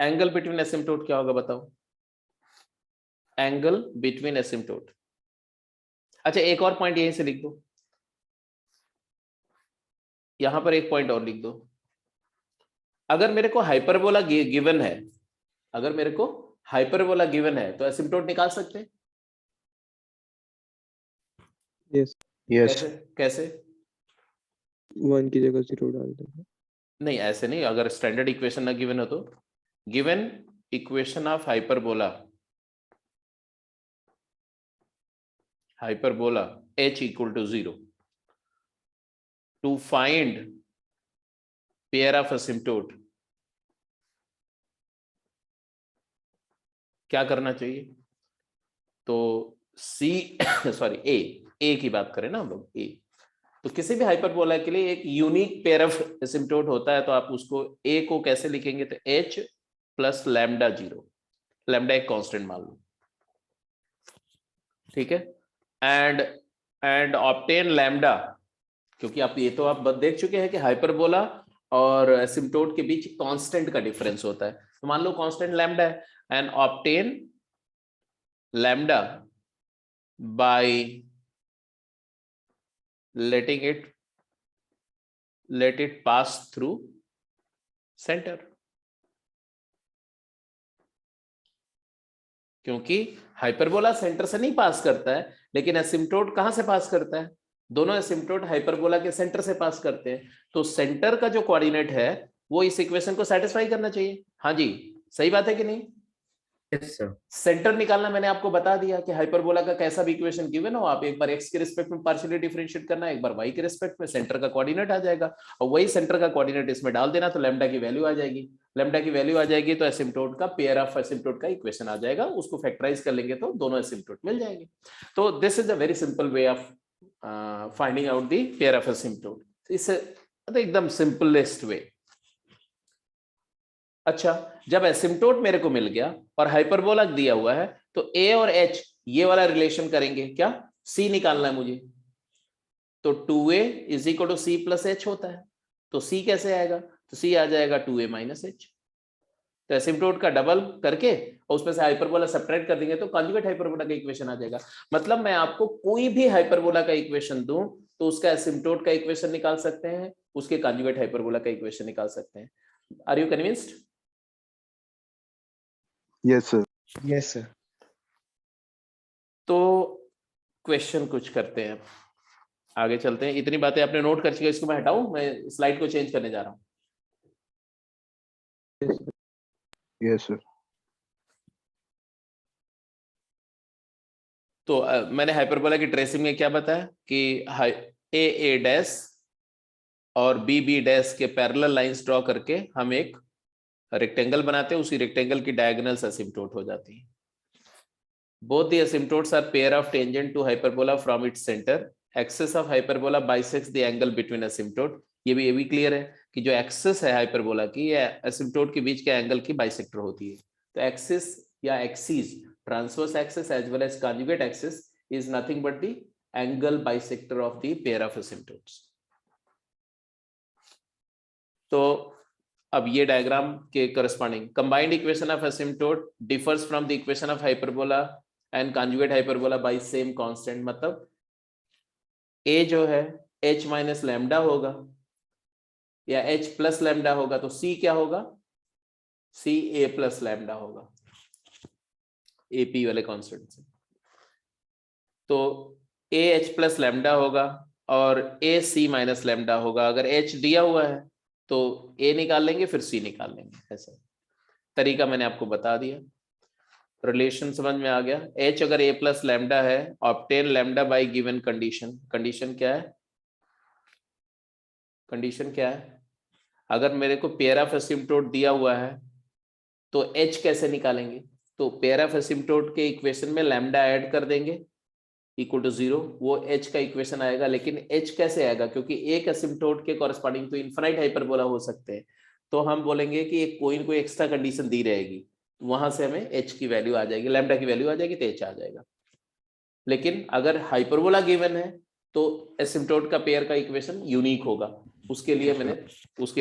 Angle between asymptote क्या होगा बताओ? एंगल बिटवीन एसिम्प्टोट, अच्छा एक और पॉइंट यहीं से लिख दो, यहां पर एक पॉइंट और लिख दो। अगर मेरे को हाइपरबोला गिवन है, अगर मेरे को हाइपरबोला गिवन है तो एसिम्प्टोट निकाल सकते हैं? यस, yes, कैसे कैसे? 1 की जगह 0 डाल देंगे। नहीं ऐसे नहीं, अगर स्टैंडर्ड इक्वेशन ना गिवन हो तो, given equation of hyperbola h equal to 0, to find pair of asymptote क्या करना चाहिए? तो C सॉरी A की बात करें ना हम लोग, A, तो किसी भी हाइपरबोला के लिए एक यूनिक पेयर ऑफ एसिम्प्टोट होता है, तो आप उसको A को कैसे लिखेंगे? तो h प्लस लैम्डा 0, लैम्डा एक कांस्टेंट मान लो, ठीक है, एंड ऑब्टेन लैम्डा, क्योंकि आप ये तो आप देख चुके हैं कि हाइपरबोला और एसिम्प्टोट के बीच कांस्टेंट का डिफरेंस होता है, तो मान लो कांस्टेंट लैम्डा है, and obtain lambda by letting it pass through center। क्योंकि हाइपरबोला सेंटर से नहीं पास करता है, लेकिन एसिम्प्टोट कहां से पास करता है? दोनों एसिम्प्टोट हाइपरबोला के सेंटर से पास करते हैं, तो सेंटर का जो कोऑर्डिनेट है वो इस इक्वेशन को सेटिस्फाई करना चाहिए। हाँ जी, सही बात है कि नहीं? Yes sir. सेंटर निकालना मैंने आपको बता दिया कि हाइपरबोला का कैसा भी इक्वेशन गिवन हो, आप एक बार एक्स के रिस्पेक्ट में पार्शियली डिफरेंशिएट करना, एक बार वाई के रिस्पेक्ट में, सेंटर का कोऑर्डिनेट आ जाएगा और वही सेंटर का कोऑर्डिनेट इसमें डाल देना, तो लैम्डा की वैल्यू आ जाएगी। लैम्डा की वैल्यू आ जाएगी तो एसिम्प्टोट का पेयर ऑफ एसिम्प्टोट का इक्वेशन आ जाएगा, उसको फैक्टराइज कर लेंगे तो दोनों एसिम्प्टोट मिल जाएंगे। तो this is a very simple way of finding out the pair of asymptote, इससे एकदम सिंपलेस्ट वे। अच्छा, जब एसिम्प्टोट मेरे को मिल गया और हाइपरबोला दिया हुआ है, तो ए और एच ये वाला रिलेशन करेंगे, क्या सी निकालना है मुझे, तो 2a is equal to c plus h होता है। तो सी कैसे आएगा? तो सी आ जाएगा 2a माइनस एच। तो एसिम्प्टोट का डबल करके और उसमें से हाइपरबोला सब्ट्रैक्ट कर देंगे तो कॉन्जुगेट हाइपरबोला का इक्वेशन आ जाएगा। मतलब मैं आपको कोई भी हाइपरबोला का इक्वेशन दूं तो उसका एसिम्प्टोट का इक्वेशन निकाल सकते हैं, उसके कॉन्जुगेट हाइपरबोला का इक्वेशन निकाल सकते हैं। Are you convinced? Yes, sir. Yes, sir. तो क्वेश्चन कुछ करते हैं, आगे चलते हैं। इतनी बातें आपने नोट कर चुके, इसको मैं हटाऊं, मैं स्लाइड को चेंज करने जा रहा हूं। Yes, sir. तो मैंने हाइपरबोला की ट्रेसिंग में क्या बताया कि ए डैश और बी डैश के पैरेलल लाइंस ड्रॉ करके हम एक रेक्टेंगल बनाते हैं, उसी रेक्टेंगल की डायगोनल्स एसिम्प्टोट हो जाती है। Both the asymptotes are pair of tangent to hyperbola from its centre. Axis of hyperbola bisects the angle between asymptote. ये भी क्लियर है कि जो एक्सिस है हाइपरबोला की, या एसिम्प्टोट के बीच के एंगल की बाइसेक्टर होती है। तो एक्सिस या axis, transverse axis as well as conjugate axis, is nothing but the angle bisector of the pair of asymptotes. तो अब ये डायग्राम के corresponding combined equation of asymptote differs from the equation of hyperbola and conjugate hyperbola by same constant. मतलब a जो है h minus lambda होगा या h plus lambda होगा, तो c क्या होगा? c a प्लस लैम्डा होगा, ap वाले कांस्टेंट से। तो a h प्लस लैम्डा होगा और a c माइनस लैम्डा होगा। अगर h दिया हुआ है तो a निकाल लेंगे, फिर c निकाल लेंगे। ऐसा तरीका मैंने आपको बता दिया, रिलेशन समझ में आ गया। h अगर a प्लस लैम्डा है, obtain lambda by given condition. Condition क्या है? कंडीशन क्या है? अगर मेरे को पेयर ऑफ एसिम्प्टोट दिया हुआ है तो h कैसे निकालेंगे? तो पेयर ऑफ एसिम्प्टोट के इक्वेशन में लैम्डा ऐड कर देंगे इक्वल टू 0, वो h का इक्वेशन आएगा। लेकिन h कैसे आएगा? क्योंकि एक एसिम्प्टोट के कॉरस्पॉन्डिंग तो इनफाइनाइट हाइपरबोला हो सकते हैं, तो हम बोलेंगे कि एक कोई न कोई एक्स्ट्रा कंडीशन दी रहेगी, वहां से हमें h की वैल्यू आ जाएगी, लैम्डा की वैल्यू आ जाएगी, तो h आ जाएगा। लेकिन अगर हाइपरबोला गिवन है तो एसिम्प्टोट का पेयर का इक्वेशन यूनिक होगा। उसके लिए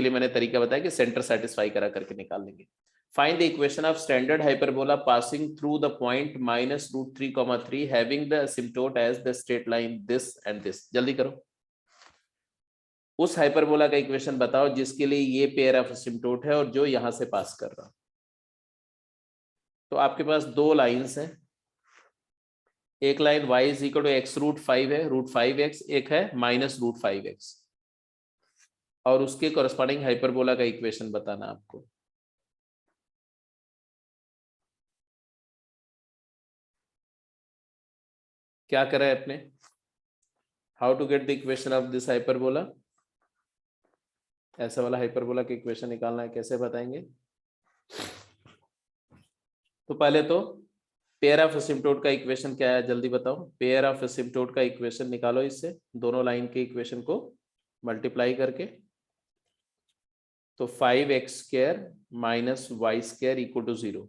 मैंने तरीका बताया कि सेंटर सेटिस्फाई करा करके निकाल लेंगे। Find the equation of standard hyperbola passing through the point -√3,3 having the asymptote as the straight line this and this. जल्दी करो, उस हाइपरबोला का इक्वेशन बताओ जिसके लिए ये पेयर ऑफ एसिम्प्टोट है और जो यहां से पास कर रहा। तो आपके पास दो लाइंस हैं, एक line y is equal to x√5 है, √5x, एक है -√5x, और उसके कॉरस्पॉन्डिंग हाइपरबोला का इक्वेशन बताना आपको। क्या करा है आपने? How to get the equation of this hyperbola? ऐसा वाला हाइपरबोला का इक्वेशन निकालना है, कैसे बताएंगे? तो पहले तो पेयर ऑफ एसिम्प्टोट का इक्वेशन क्या है, जल्दी बताओ। पेयर ऑफ एसिम्प्टोट का इक्वेशन निकालो, इससे दोनों लाइन के इक्वेशन को मल्टीप्लाई करके। तो 5x² minus y² equal to 0।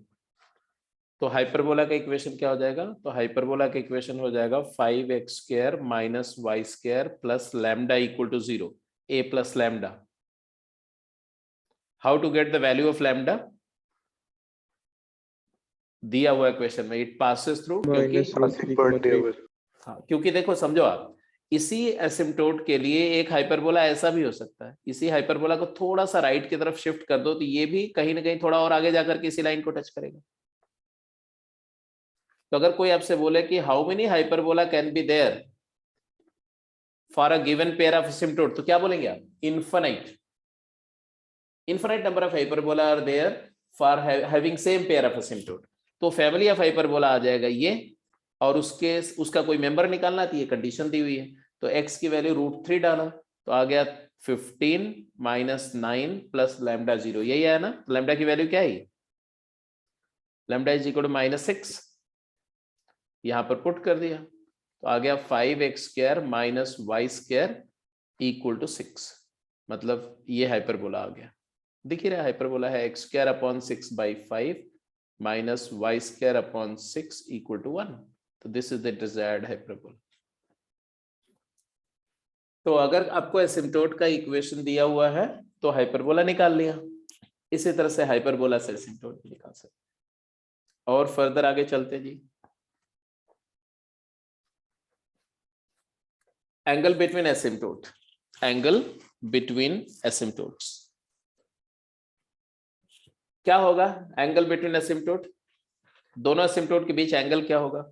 तो हाइपरबोला का इक्वेशन क्या हो जाएगा? तो हाइपरबोला का इक्वेशन हो जाएगा 5x² minus y² plus lambda equal to 0, a plus lambda. How to get the value of lambda? दिया हुआ इक्वेशन में इट पासेस थ्रू, क्योंकि देखो समझो आप, इसी एसिम्प्टोट के लिए एक हाइपरबोला ऐसा भी हो सकता है, इसी हाइपरबोला को थोड़ा सा राइट की तरफ शिफ्ट कर दो तो ये भी कहीं ना कहीं थोड़ा और आगे जाकर के इसी लाइन को टच करेगा। तो अगर कोई आपसे बोले कि how many hyperbola can be there for a given pair of asymptote, तो क्या बोलेंगे आप? Infinite. Infinite number of hyperbola are there for having same pair of asymptote. तो फैमिली ऑफ हाइपरबोला आ जाएगा ये, और उसका कोई मेंबर निकालना थी, ये कंडीशन दी हुई है। तो x की वैल्यू √3 डाला तो आ गया 15 - 9 प्लस लैम्डा 0, यही है ना? लैम्डा की वैल्यू क्या है? लैम्डा इज इक्वल टू -6, यहां पर पुट कर दिया तो आ गया 5x² - y² इक्वल टू 6। मतलब ये हाइपरबोला आ गया। दिख ही रहा है हाइपरबोला है x² 6/5 - y² 6 इक्वल टू 1। तो this is the desired hyperbola. तो अगर आपको एसिम्प्टोट का इक्वेशन दिया हुआ है तो हाइपरबोला निकाल लिया। इसी तरह से हाइपरबोला से एसिम्प्टोट भी निकाल सकते। और फर्दर आगे चलते जी। Angle between asymptote, angle between asymptotes क्या होगा? एंगल बिटवीन एसिम्प्टोट, दोनों एसिम्प्टोट के बीच एंगल क्या होगा?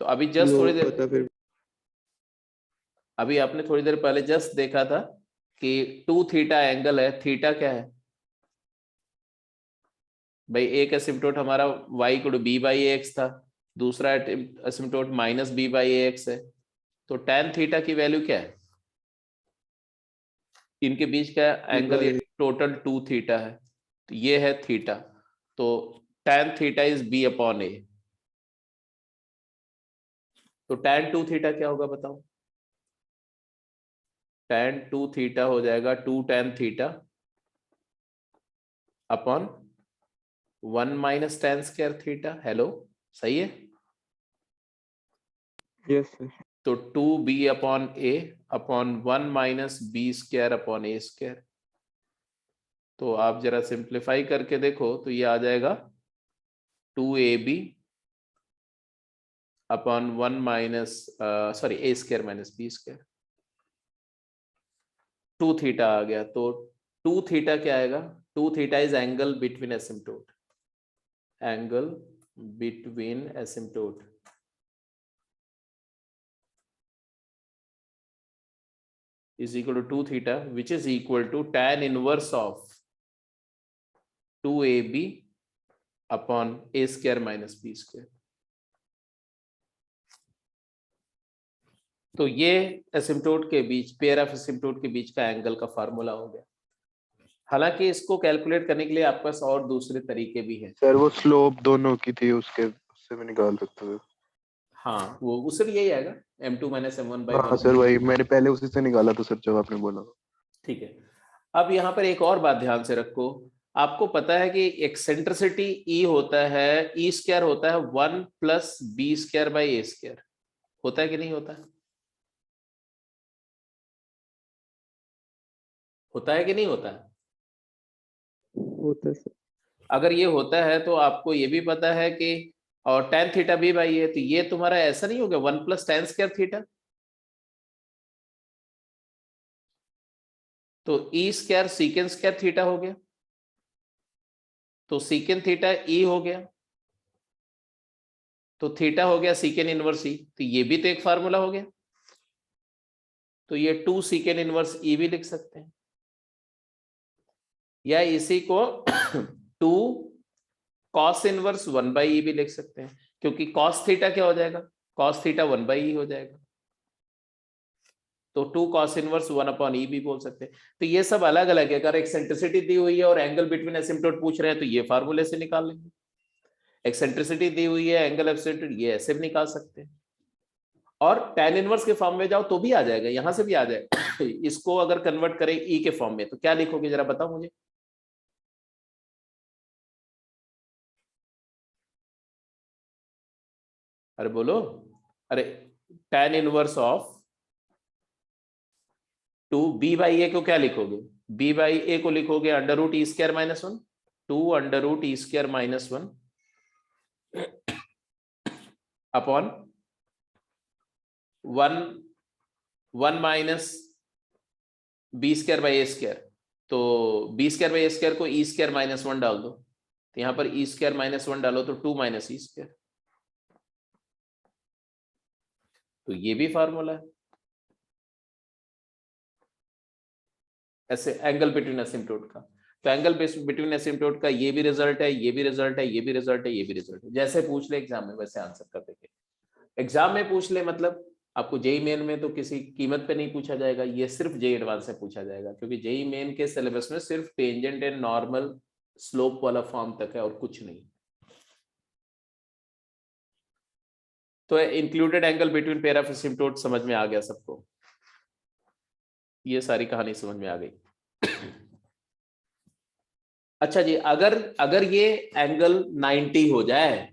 तो अभी जस्ट नो थोड़ी देर, पता फिर। अभी आपने थोड़ी देर पहले जस्ट देखा था कि 2 थीटा एंगल है। थीटा क्या है भाई? एक एसिम्प्टोट हमारा y = b/ax था, दूसरा एसिम्प्टोट -b/ax है। तो tan थीटा की वैल्यू क्या है? इनके बीच का एंगल ये टोटल 2 थीटा है, तो ये है थीटा। तो tan थीटा इज b/a। तो tan 2 थीटा क्या होगा बताओ? tan 2 थीटा हो जाएगा 2 tan theta upon 1 - tan² theta. Hello, सही है? Yes sir. तो 2b/a upon 1 - b² upon a²। तो आप जरा सिंप्लीफाई करके देखो तो ये आ जाएगा 2ab upon 1 a² - b²। 2 theta आ गया। तो 2 थीटा क्या आएगा? 2 theta is angle between asymptote, angle between asymptote is equal to 2 theta, which is equal to tan inverse of 2ab upon a² - b²। तो ये एसिम्प्टोट के बीच, पेयर ऑफ एसिम्प्टोट के बीच का angle का फार्मूला हो गया। हालांकि इसको कैलकुलेट करने के लिए आपके पास और दूसरे तरीके भी हैं। सर वो स्लोप दोनों की थी, उससे भी निकाल सकते थे। हाँ, वो उससे भी यही आएगा, m2 - m1/1। हाँ सर वही मैंने पहले उसी से निकाला था सर, जब आपने बोला। ठीक है। अब यहाँ पर एक और बात ध्यान से रखो। आपको पता है कि एक्सेंट्रिसिटी E होता है, E² होता है 1 + b²/a²। होता है कि नहीं होता है? होता है कि नहीं होता है? होता है सर। अगर ये होता है तो आपको ये भी पता है कि, और tan थीटा b/a है, तो ये तुम्हारा ऐसा नहीं हो गया 1 + tan² थीटा? तो E² secant² थीटा हो गया, तो secant थीटा E हो गया, तो थीटा हो गया secant इनवर्स E। तो ये भी तो एक फार्मूला हो गया। तो ये 2 secant इनवर्स E भी लिख सकते हैं, या इसी को 2 cos इनवर्स 1/e भी लिख सकते हैं, क्योंकि cos थीटा क्या हो जाएगा? cos थीटा 1/e हो जाएगा। तो 2 cos इनवर्स 1/e भी बोल सकते हैं। तो ये सब अलग अलग है। अगर एक्सेंट्रिसिटी दी हुई है और एंगल बिटवीन एसिम्प्टोट पूछ रहे हैं तो ये फार्मूले से निकाल लेंगे। एक्सेंट्रिसिटी दी हुई है, एंगल एब्सोल्यूट, ये ऐसे भी निकाल सकते हैं। और tan इनवर्स के फॉर्म में जाओ तो भी आ जाएगा, यहां से भी आ जाएगा। इसको अगर कन्वर्ट करें E के फॉर्म में तो क्या लिखोगे जरा बताओ मुझे? अरे बोलो, अरे tan इनवर्स ऑफ 2 b/a को क्या लिखोगे? b/a को लिखोगे √e² - 1, 2 √e² - 1 upon 1 minus b²/a²। तो b²/a² को e² - 1 डाल दो, तो यहां पर e² - 1 डालो तो 2 - e²। तो ये भी फार्मूला है। ऐसे एंगल बिटवीन एसिम्प्टोट का, तो एंगल बिटवीन एसिम्प्टोट का ये भी रिजल्ट है, ये भी रिजल्ट है, ये भी रिजल्ट है, ये भी रिजल्ट है। जैसे पूछ ले एग्जाम में वैसे आंसर कर देंगे। एग्जाम में पूछ ले मतलब आपको जेई मेन में तो किसी कीमत पे नहीं पूछा जाएगा, ये सिर्फ जेई एडवांस से पूछा जाएगा, क्योंकि जेई मेन के सिलेबस में सिर्फ टेंजेंट एंड नॉर्मल स्लोप वाला फॉर्म तक है और कुछ नहीं। तो included angle between pair of asymptote समझ में आ गया सबको, ये सारी कहानी समझ में आ गई। अच्छा जी, अगर ये एंगल 90 हो जाए,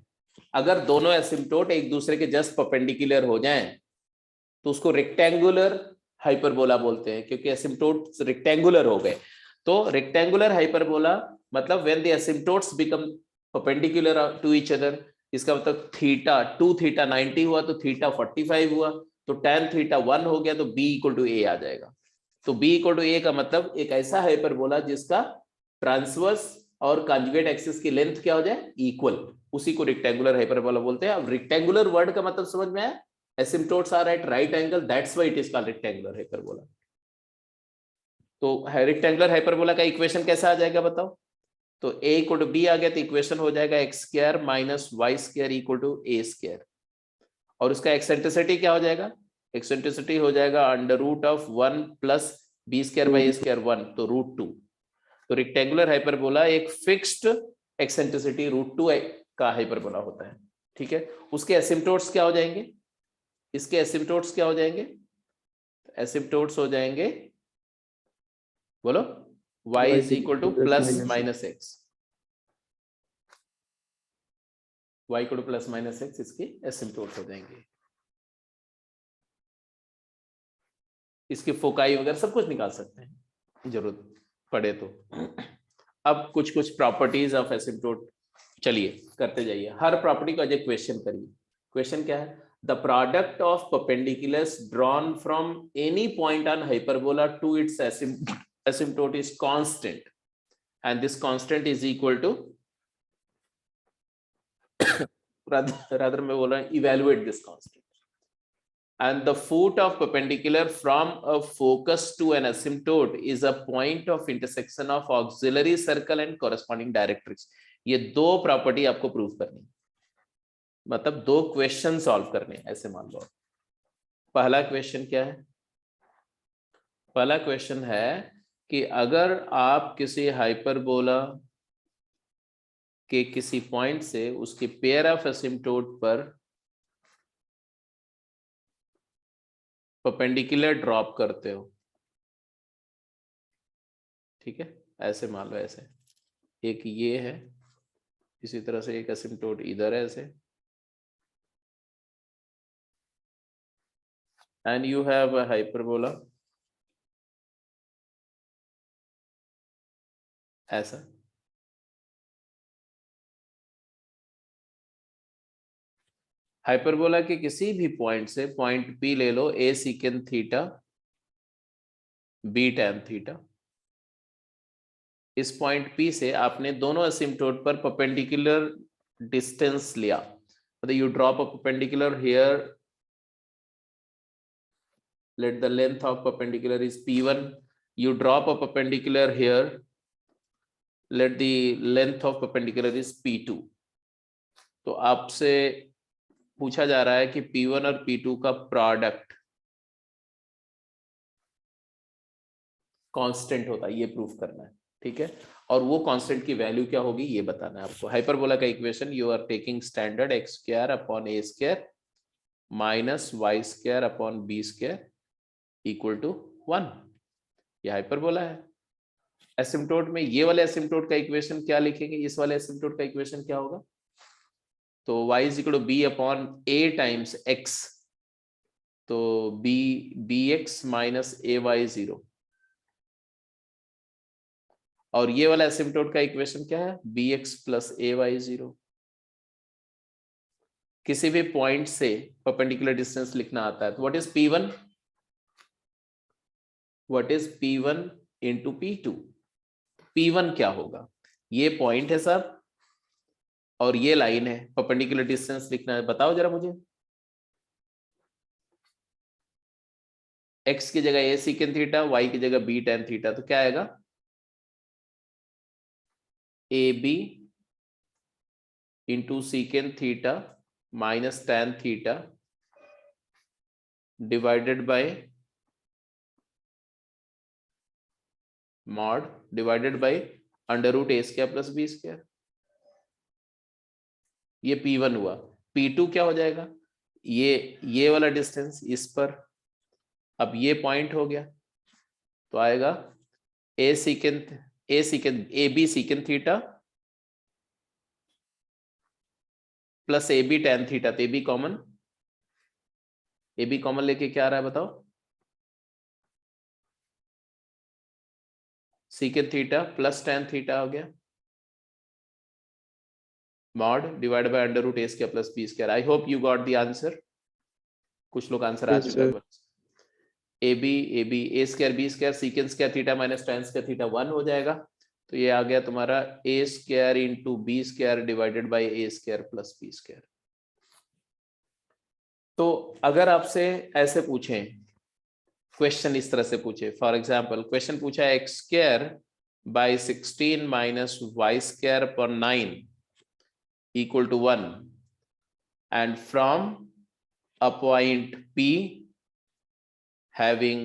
अगर दोनों एसिम्प्टोट एक दूसरे के जस्ट परपेंडिकुलर हो जाएं, तो उसको रेक्टेंगुलर हाइपरबोला बोलते हैं, क्योंकि एसिम्प्टोट्स रेक्टेंगुलर हो गए। तो रेक्टेंगुलर हाइपरबोला मतलब when the asymptotes become perpendicular to each other, इसका मतलब थीटा 2 थीटा 90 हुआ तो थीटा 45 हुआ, तो tan थीटा 1 हो गया, तो b इक्वल टू a आ जाएगा। तो b इक्वल टू a का मतलब एक ऐसा हाइपरबोला जिसका ट्रांसवर्स और कॉन्जुगेट एक्सिस की लेंथ क्या हो जाए, इक्वल, उसी को रेक्टेंगुलर हाइपरबोला बोलते हैं। अब रेक्टेंगुलर वर्ड का मतलब समझ में आया, asymptotes are at right angle, that's why it is called rectangular hyperbola। तो रेक्टेंगुलर हाइपरबोला का इक्वेशन कैसा आ जाएगा बताओ? तो a इक्वल टू b आ गया, तो इक्वेशन हो जाएगा x square minus y square equal to a square, और उसका एक्सेंट्रिसिटी क्या हो जाएगा? एक्सेंट्रिसिटी हो जाएगा under root of 1 plus b square by a square 1, तो √2। तो रेक्टेंगुलर हाइपरबोला एक फिक्स्ड एक्सेंट्रिसिटी √2 का हाइपरबोला होता है, ठीक है। उसके एसिम्प्टोट्स क्या हो जाएंगे? इसके एसिम्प्टोट्स क्या हो जाएंगे? एसिम्प्टोट्स हो जाएंगे, बोलो, y is equal two plus minus x, y equal two plus minus x इसके एसिम्प्टोट्स हो जाएंगे। इसकी फोकाई वगैरह सब कुछ निकाल सकते हैं जरूरत पड़े तो। अब कुछ प्रॉपर्टीज ऑफ एसिम्प्टोट चलिए करते जाइए, हर प्रॉपर्टी को आज एक क्वेश्चन करिए। क्वेश्चन क्या है? The product of perpendiculars drawn from any point on hyperbola to its asymptote is constant, and this constant is equal to rather मैं बोल रहा हूँ evaluate this constant, and the foot of perpendicular from a focus to an asymptote is a point of intersection of auxiliary circle and corresponding directrix। ये दो property आपको prove करनी है, मतलब दो क्वेश्चन सॉल्व करने, ऐसे मान लो। पहला क्वेश्चन क्या है? पहला क्वेश्चन है कि अगर आप किसी हाइपरबोला के किसी पॉइंट से उसके पेयर ऑफ एसिम्प्टोट पर परपेंडिकुलर ड्रॉप करते हो, ठीक है, ऐसे मान लो, ऐसे एक ये है, इसी तरह से एक एसिम्प्टोट इधर है ऐसे, and you have a hyperbola ऐसा, हाइपरबोला के किसी भी पॉइंट से, पॉइंट P ले लो, a secant theta b tan theta, इस पॉइंट P से आपने दोनों एसिम्प्टोट पर परपेंडिकुलर डिस्टेंस लिया, मतलब you drop a perpendicular here, let the length of perpendicular is p1, you drop a perpendicular here, let the length of perpendicular is p2। तो आपसे पूछा जा रहा है कि p1 और p2 का प्रोडक्ट कांस्टेंट होता है, ये प्रूफ करना है, ठीक है। और वो कांस्टेंट की वैल्यू क्या होगी ये बताना है आपको। हाइपरबोला का equation, you are taking standard x square upon a square minus y square upon b square equal to 1, ये हाइपरबोला है। एसिम्प्टोट में ये वाले एसिम्प्टोट का इक्वेशन क्या लिखेंगे? इस वाले एसिम्प्टोट का इक्वेशन क्या होगा? तो y is equal to b upon a times x, तो bx माइनस ay0, और ये वाला एसिम्प्टोट का इक्वेशन क्या है? bx plus ay0। किसी भी पॉइंट से परपेंडिकुलर डिस्टेंस लिखना आता है, तो what is p1? What is p1 into p2? p1 क्या होगा? ये पॉइंट है सब और ये लाइन है, परपेंडिकुलर डिस्टेंस लिखना है, बताओ जरा मुझे। x की जगह a सीकेंट थीटा, y की जगह b tan थीटा, तो क्या आएगा ab into secant theta minus tan theta divided by mod divided by under root a square plus b square. ये P1 हुआ। P2 क्या हो जाएगा, ये वाला डिस्टेंस इस पर, अब ये पॉइंट हो गया तो आएगा a secant ab secant theta plus ab tan theta, तो ab कॉमन लेके क्या आ रहा है बताओ, secant theta plus tan theta हो गया, mod divide by under root a square plus b square. I hope you got the answer. कुछ लोग आंसर आ Yes, चुका है sir. बस। ab a square b square secant square theta minus tan square theta 1 हो जाएगा, तो ये आ गया तुम्हारा a square into b square divided by a square plus b square. तो अगर आपसे ऐसे पूछें क्वेश्चन, इस तरह से पूछे, फॉर एग्जांपल क्वेश्चन पूछा है x square by 16 minus y square पर 9 equal to 1 and from a point P having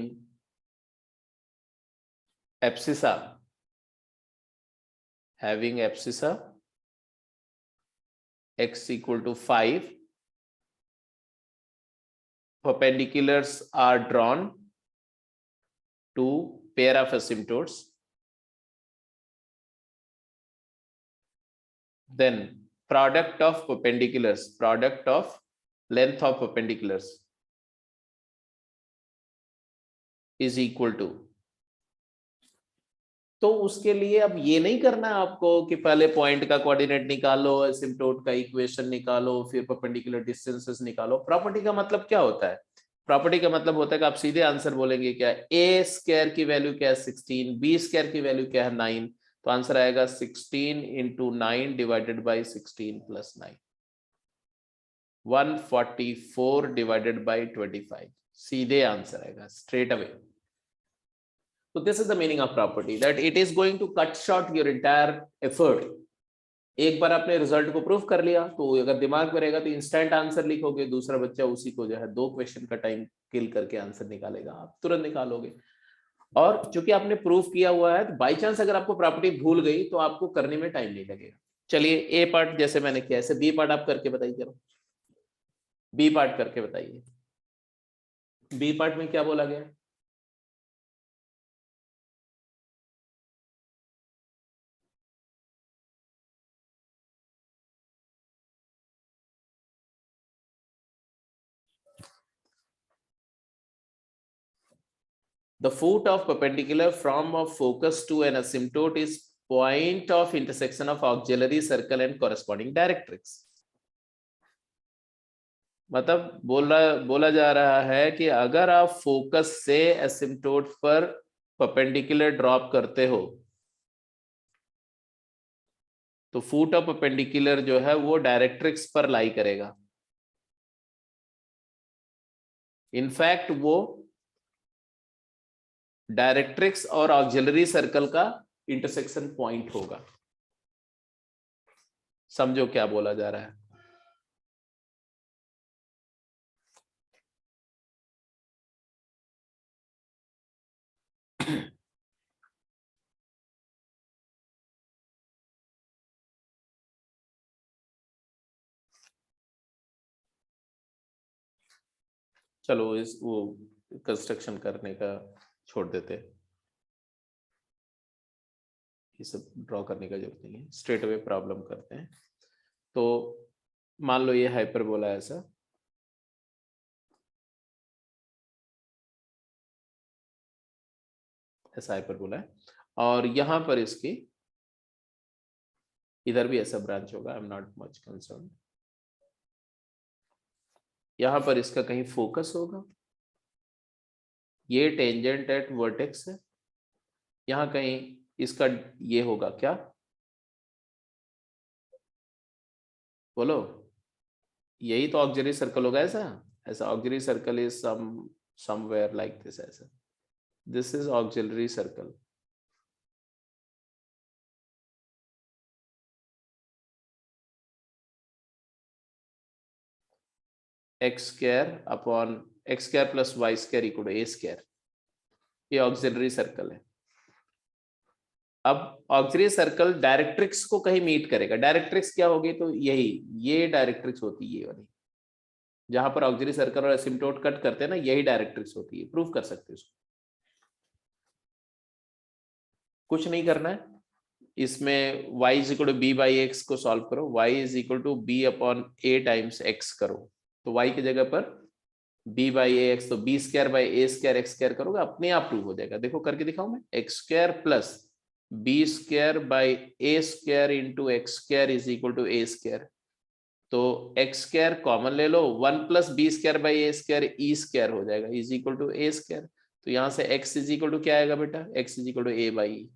abscissa x equal to 5, perpendiculars are drawn to pair of asymptotes, then product of length of perpendiculars is equal to, तो उसके लिए अब ये नहीं करना है आपको कि पहले पॉइंट का कोऑर्डिनेट निकालो, एसिम्प्टोट का इक्वेशन निकालो, फिर परपेंडिकुलर डिस्टेंसेस निकालो। प्रॉपर्टी का मतलब क्या होता है, प्रॉपर्टी का मतलब होता है कि आप सीधे आंसर बोलेंगे क्या, a स्क्वायर की वैल्यू क्या है 16, b स्क्वायर की वैल्यू क्या है 9, तो आंसर आएगा 16 into 9 divided by 16 plus 9, 144 divided by 25, सीधे आंसर आएगा straight away. So this is the meaning of property, that it is going to cut short your entire effort. एक बार आपने रिजल्ट को प्रूव कर लिया तो अगर दिमाग में रहेगा तो इंस्टेंट आंसर लिखोगे, दूसरा बच्चा उसी को जो है 2 क्वेश्चन का टाइम किल करके आंसर निकालेगा, आप तुरंत निकालोगे। और चूंकि आपने प्रूव किया हुआ है तो बाई चांस अगर आपको प्रॉपर्टी भूल गई तो आपको करने में टाइम नहीं लगेगा। चलिए ए पार्ट जैसे मैंने किया, ऐसे बी पार्ट आप करके बताइए, चलो बी पार्ट करके बताइए। बी पार्ट में क्या बोला गया, the foot of perpendicular from a focus to an asymptote is point of intersection of auxiliary circle and corresponding directrix। मतलब बोला जा रहा है कि अगर आप फोकस से एसिम्प्टोट पर परपेंडिकुलर ड्रॉप करते हो तो फूट ऑफ परपेंडिकुलर जो है वो डायरेक्ट्रिक्स पर लाई करेगा, इनफैक्ट वो डायरेक्ट्रिक्स और ऑक्सिलरी सर्कल का इंटरसेक्शन पॉइंट होगा। समझो क्या बोला जा रहा है, चलो इस वो कंस्ट्रक्शन करने का छोड़ देते, ये सब ड्रॉ करने का जरूरत नहीं है, स्ट्रेट अवे प्रॉब्लम करते हैं। तो मान लो ये हाइपरबोला ऐसा, ऐसा हाइपरबोला है और यहां पर इसकी इधर भी ऐसा ब्रांच होगा, I am not much concern. यहां पर इसका कहीं फोकस होगा, ये टेंजेंट एट वर्टेक्स है, यहां कहीं इसका ये होगा क्या, बोलो, यही तो ऑक्सिलरी सर्कल होगा। ऐसा auxiliary circle is some somewhere like this as a, this is auxiliary circle. x square upon x square plus y square equal to a square, ये ऑक्सिलरी सर्कल है। अब ऑक्सिलरी सर्कल डायरेक्ट्रिक्स को कहीं meet करेगा। Directrix क्या होगी? तो यही, ये डायरेक्ट्रिक्स होती है, ये वाली, जहां पर ऑक्सिलरी सर्कल और एसिम्पटोट कट करते हैं ना, यही डायरेक्ट्रिक्स होती है। प्रूफ कर सकते हो इसको, कुछ नहीं करना है। इसमें y is equal to b by x को सॉल्व करो, y is equal to b upon a times x करो, तो y की जगह पर b बाई ए एक्स, तो b square by a square x square करोगे, अपने आप प्रूव हो जाएगा। देखो करके दिखाऊं मैं, x square plus b square by a square into x square is equal to a square, तो एक्स स्क्वायर कॉमन ले लो, 1 plus b square by a square e square हो जाएगा, is equal to a square. तो यहाँ से x is equal to क्या आएगा बेटा? x is equal to a by e.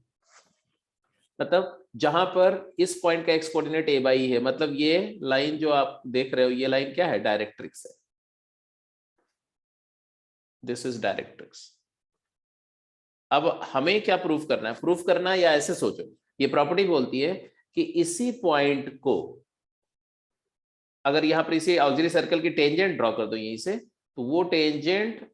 मतलब जहां पर इस पॉइंट का एक्स कोऑर्डिनेट ए बाई है, मतलब ये लाइन जो आप देख रहे हो, ये लाइन क्या है? डायरेक्ट्रिक्स है। This is directrix. अब हमें क्या प्रूफ करना है? प्रूफ करना है, या ऐसे सोचो, ये प्रॉपर्टी बोलती है कि इसी पॉइंट को अगर यहां पर इसी ऑक्सिलरी सर्कल की टेंजेंट ड्रॉ कर दो यहीं से, तो वो टेंजेंट,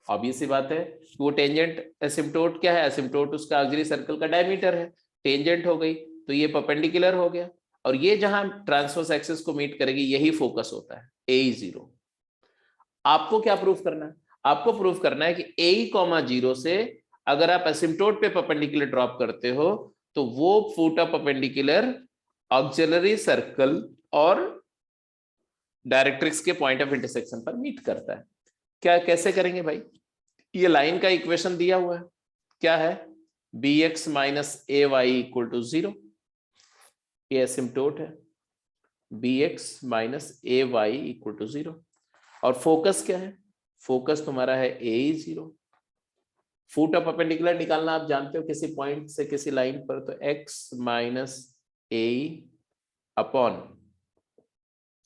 ऑब्वियस सी बात है, वो टेंजेंट एसिम्पटोट क्या है? एसिम्पटोट उसका ऑक्सिलरी सर्कल का डायमीटर है, टेंजेंट हो गई, तो ये परपेंडिकुलर हो गया, और ये जहां ट्रांसवर्स एक्सिस को मीट करेगी यही फोकस होता है, A0। आपको क्या प्रूफ करना है? आपको प्रूफ करना है कि A, 0 से अगर आप एसिम्पटोट पे परपेंडिकुलर ड्रॉप करते हो, तो वो foot of perpendicular auxiliary circle और डायरेक्ट्रिक्स के पॉइंट ऑफ इंटरसेक्शन पर मीट करता है। क्या, कैसे करेंगे भाई? ये लाइन का इक्वेशन दिया हुआ है, क्या है? bx minus a y equal to 0, ये एसिम्पटोट है, bx minus a y equal to 0, और फोकस क्या है? फोकस तुम्हारा है A0। फुट ऑफ परपेंडिकुलर निकालना आप जानते हो, किसी पॉइंट से किसी लाइन पर, तो x minus a upon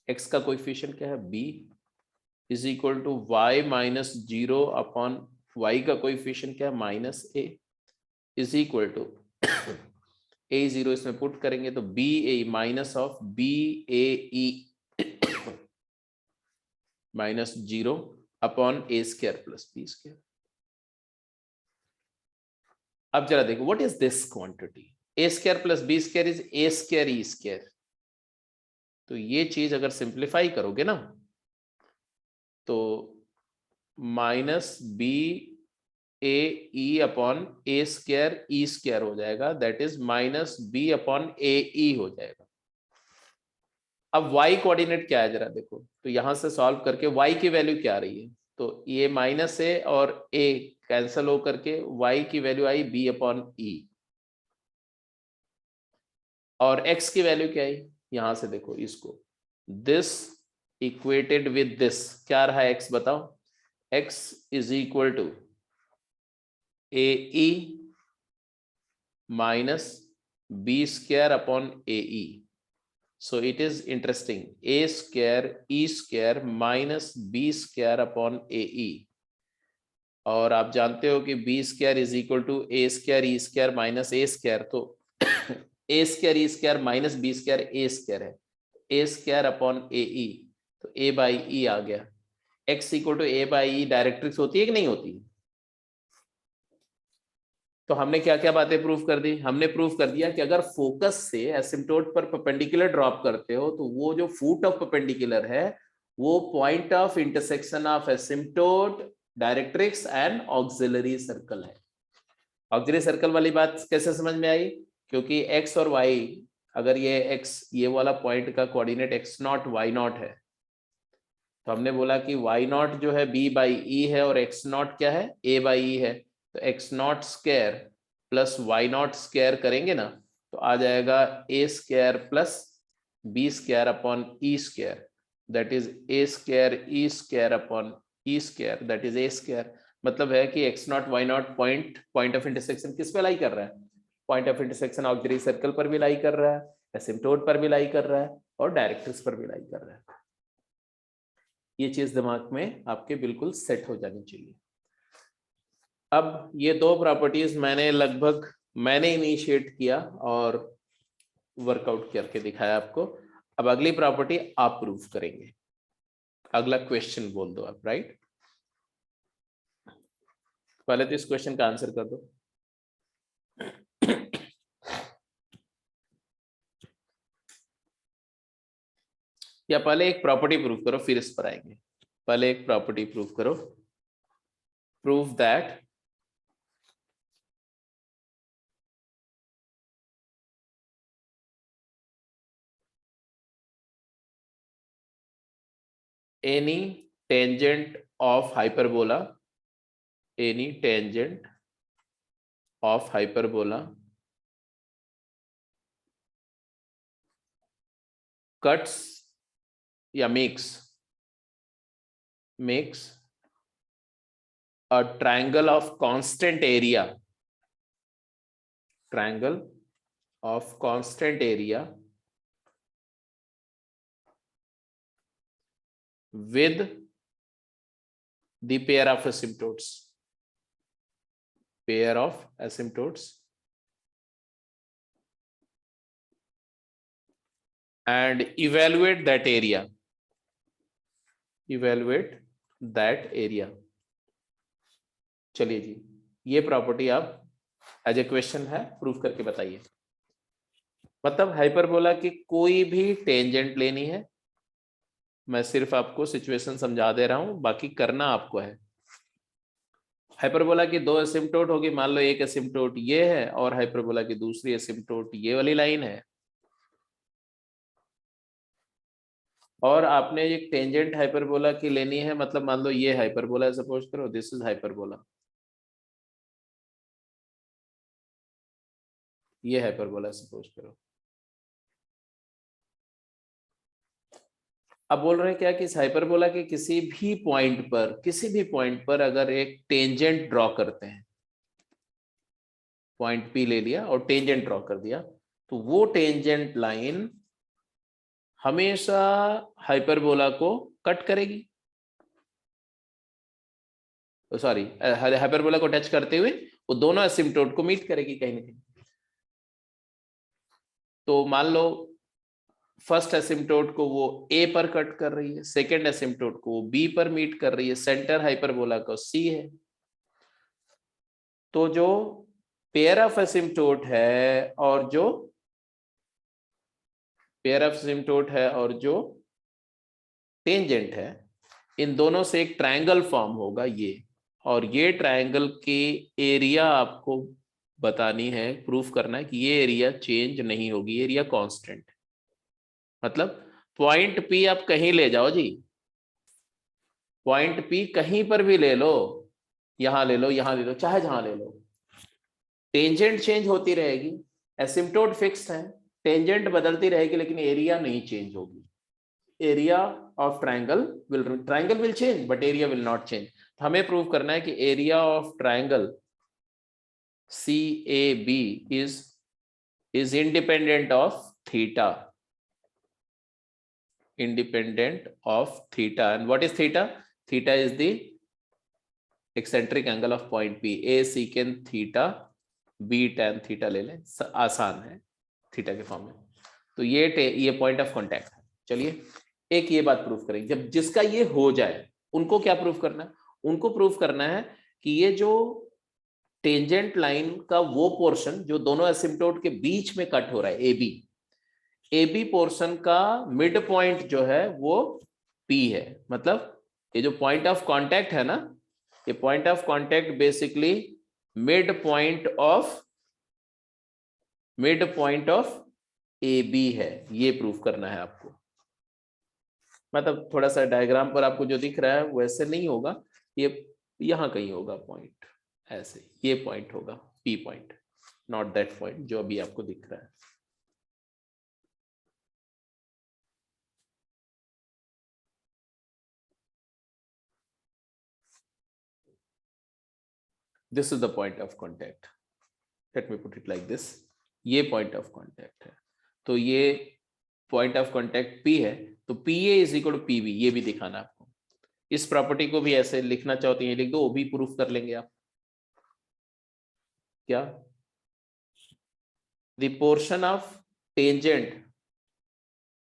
x का कोएफिशिएंट क्या है? b is equal to y minus 0 upon y का कोएफिशिएंट क्या है? Minus a, is equal to A0 इसमें पुट करेंगे तो BA minus of BAE minus 0 upon a square plus b square. अब जरा देखो, what is this quantity? a square plus b square is a square e square. तो ये चीज अगर सिंप्लीफाई करोगे ना, तो minus b a e upon a square e square हो जाएगा, that is minus b upon a e हो जाएगा। अब y कोऑर्डिनेट क्या है जरा देखो, तो यहां से सॉल्व करके y की वैल्यू क्या आ रही है? तो ये माइनस ए और a कैंसल हो करके y की वैल्यू आई b अपॉन ई, और x की वैल्यू क्या आई? यहां से देखो इसको, दिस इक्वेटेड विद दिस, क्या रहा है x बताओ? x is equal to a e minus b square upon a e. So it is interesting, a square e square minus b square upon ae, और आप जानते हो कि b square is equal to a square e square minus a square, तो a square e square minus b square a square है, a square upon ae, तो a by e आ गया। x equal to a by e directrix होती है कि नहीं होती? तो हमने क्या क्या बातें प्रूफ कर दी? हमने प्रूफ कर दिया कि अगर फोकस से एसिम्पटोट पर परपेंडिकुलर ड्रॉप करते हो, तो वो जो फुट ऑफ परपेंडिकुलर है वो point of intersection of asymptote, directrix and auxiliary circle है। ऑक्सिलरी सर्कल वाली बात कैसे समझ में आई? क्योंकि x और y, अगर ये x, ये वाला पॉइंट का कोऑर्डिनेट x0 y0 है, तो हमने बोला कि y0 जो है b बाई e है और x0 क्या है? a बाई e है, तो x0 square plus y0 square करेंगे ना, तो आ जाएगा a square plus b square upon e square, that is a square e square upon e square, that is a square. मतलब है कि x0 y0 point of intersection किस पे लाई कर रहा है? Point of intersection auxiliary circle पर भी लाई कर रहा है, एसिम्पटोट पर भी लाई कर रहा है, और डायरेक्ट्रिक्स पर भी लाई कर रहा है। ये चीज दिमाग में आपके बिल्कुल सेट हो जानी चाहिए। अब ये दो प्रॉपर्टीज मैंने इनिशिएट किया और वर्कआउट करके दिखाया आपको। अब अगली प्रॉपर्टी आप प्रूव करेंगे। अगला क्वेश्चन बोल दो आप, राइट? पहले तो इस क्वेश्चन का आंसर कर दो। या पहले एक प्रॉपर्टी प्रूव करो, फिर इस पर आएंगे। पहले एक प्रॉपर्टी प्रूव करो। Prove that any tangent of hyperbola cuts या makes a triangle of constant area with the pair of asymptotes and evaluate that area। चलिए जी, ये प्रॉपर्टी आप एज ए क्वेश्चन है, प्रूफ करके बताइए। मतलब हाइपरबोला की कोई भी टेंजेंट लेनी है, मैं सिर्फ आपको सिचुएशन समझा दे रहा हूं, बाकी करना आपको है। हाइपरबोला की दो एसिम्पटोट होगी, मान लो एक एसिम्पटोट ये है और हाइपरबोला की दूसरी एसिम्पटोट ये वाली लाइन है, और आपने एक टेंजेंट हाइपरबोला की लेनी है। मतलब मान लो ये हाइपरबोला है, सपोज करो दिस इज हाइपरबोला, ये हाइपरबोला सपोज करो। अब बोल रहे हैं क्या कि इस हाइपरबोला के किसी भी पॉइंट पर अगर एक टेंजेंट ड्रॉ करते हैं, पॉइंट P ले लिया और टेंजेंट ड्रॉ कर दिया, तो वो टेंजेंट लाइन हमेशा हाइपरबोला को कट करेगी, सॉरी हाइपरबोला को टच करते हुए वो दोनों एसिम्पटोट को मीट करेगी कहीं ना कहीं। तो मान लो फर्स्ट एसिम्पटोट को वो A पर कट कर रही है, सेकेंड एसिम्पटोट को वो B पर मीट कर रही है, सेंटर हाइपरबोला का C है। तो जो पेयर ऑफ एसिम्पटोट है और जो टेंजेंट है, इन दोनों से एक ट्रायंगल फॉर्म होगा ये, और ये ट्रायंगल की एरिया आपको बतानी है, प्रूफ करना है कि ये एरिया चेंज नहीं होगी, एरिया कांस्टेंट। मतलब पॉइंट P आप कहीं ले जाओ जी, पॉइंट P कहीं पर भी ले लो, यहां ले लो, यहां ले लो, चाहे जहां ले लो, टेंजेंट चेंज होती रहेगी, एसिम्पटोट फिक्स्ड है, टेंजेंट बदलती रहेगी, लेकिन एरिया नहीं चेंज होगी। Area of triangle will change but area will not change. हमें प्रूव करना है कि area of triangle CAB is independent of theta, and what is theta? Theta is the eccentric angle of point P। A secant theta, B tan theta ले लें, आसान है theta के form में। तो ये पॉइंट ऑफ कांटेक्ट है। चलिए एक ये बात प्रूफ करेंगे, जब जिसका ये हो जाए उनको क्या प्रूफ करना है? उनको प्रूफ करना है कि ये जो टेंजेंट लाइन का वो पोर्शन जो दोनों एसिम्पटोट के बीच में कट हो रहा है, AB पोर्शन का मिड पॉइंट जो है वो P है। मतलब ये जो पॉइंट ऑफ कांटेक्ट है ना, ये point of contact basically mid point of AB है। ये प्रूफ करना है आपको। मतलब थोड़ा सा डायग्राम पर आपको जो दिख रहा है वैसे नहीं होगा, ये यहां कहीं होगा पॉइंट, ऐसे ये पॉइंट होगा P point, not that point जो अभी आपको दिख रहा है। This is the point of contact. Let me put it like this. ये point of contact है, तो ये point of contact P है, तो PA is equal to PB, ये भी दिखाना आपको। इस प्रॉपर्टी को भी ऐसे लिखना चाहो तो ये लिख दो, वो भी प्रूफ कर लेंगे आप। क्या the portion of tangent,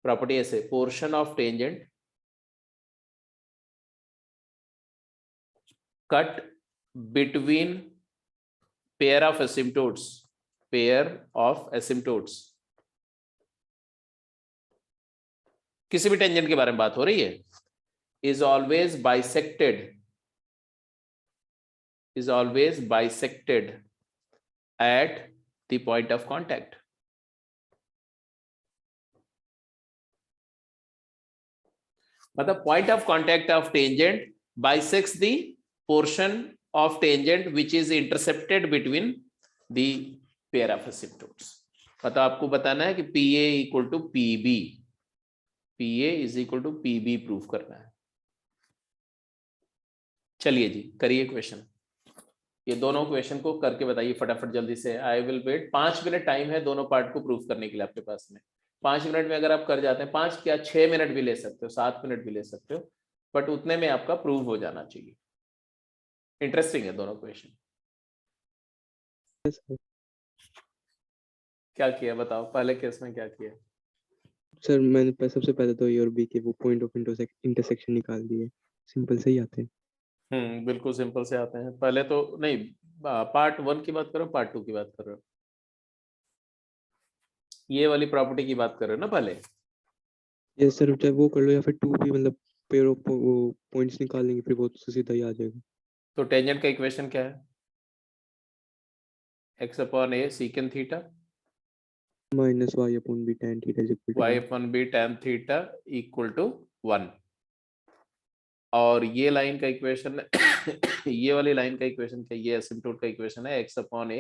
property ऐसे, portion of tangent cut between pair of asymptotes, pair of asymptotes, किसी भी टेंजेंट के बारे में बात हो रही है, is always bisected at the point of contact. मतलब point of contact of tangent bisects the portion of tangent which is intercepted between the pair of asymptotes. मतलब आपको बताना है कि PA equal to PB, PA is equal to PB proof करना है। चलिए जी करिए क्वेश्चन, ये दोनों क्वेश्चन को करके बताइए फटाफट जल्दी से। I will wait, 5 minute time है दोनों पार्ट को प्रूफ करने के लिए आपके पास में। 5 मिनट में अगर आप कर जाते हैं, 5 क्या 6 मिनट भी ले सकते हो, 7 मिनट भी ले सकते हो, बट उतने में आपका प्रूव हो जाना चाहिए। इंटरेस्टिंग है दोनों क्वेश्चन। Yes, sir. क्या किया बताओ, पहले केस में क्या किया? सर मैंने सबसे पहले तो ए और बी के वो पॉइंट ऑफ इंटरसेक्शन निकाल दिए, सिंपल से ही आते हैं। बिल्कुल सिंपल से आते हैं। पहले तो नहीं, पार्ट 1 की बात करो, पार्ट 2 की बात कर रहे हो, ये वाली प्रॉपर्टी की बात कर रहे हो ना पहले? यस सर, चाहे वो कर लो या फिर 2 भी, मतलब पेयर ऑफ वो पॉइंट्स निकाल लेंगे फिर वो तो सीधा ही आ जाएगा। तो टेंजेंट का इक्वेशन क्या है? x upon a secant theta minus y upon b tan theta is equal to y upon b tan theta equal to 1। और ये लाइन का इक्वेशन ये वाली लाइन का इक्वेशन क्या? ये एसिम्पटोट का इक्वेशन है x upon a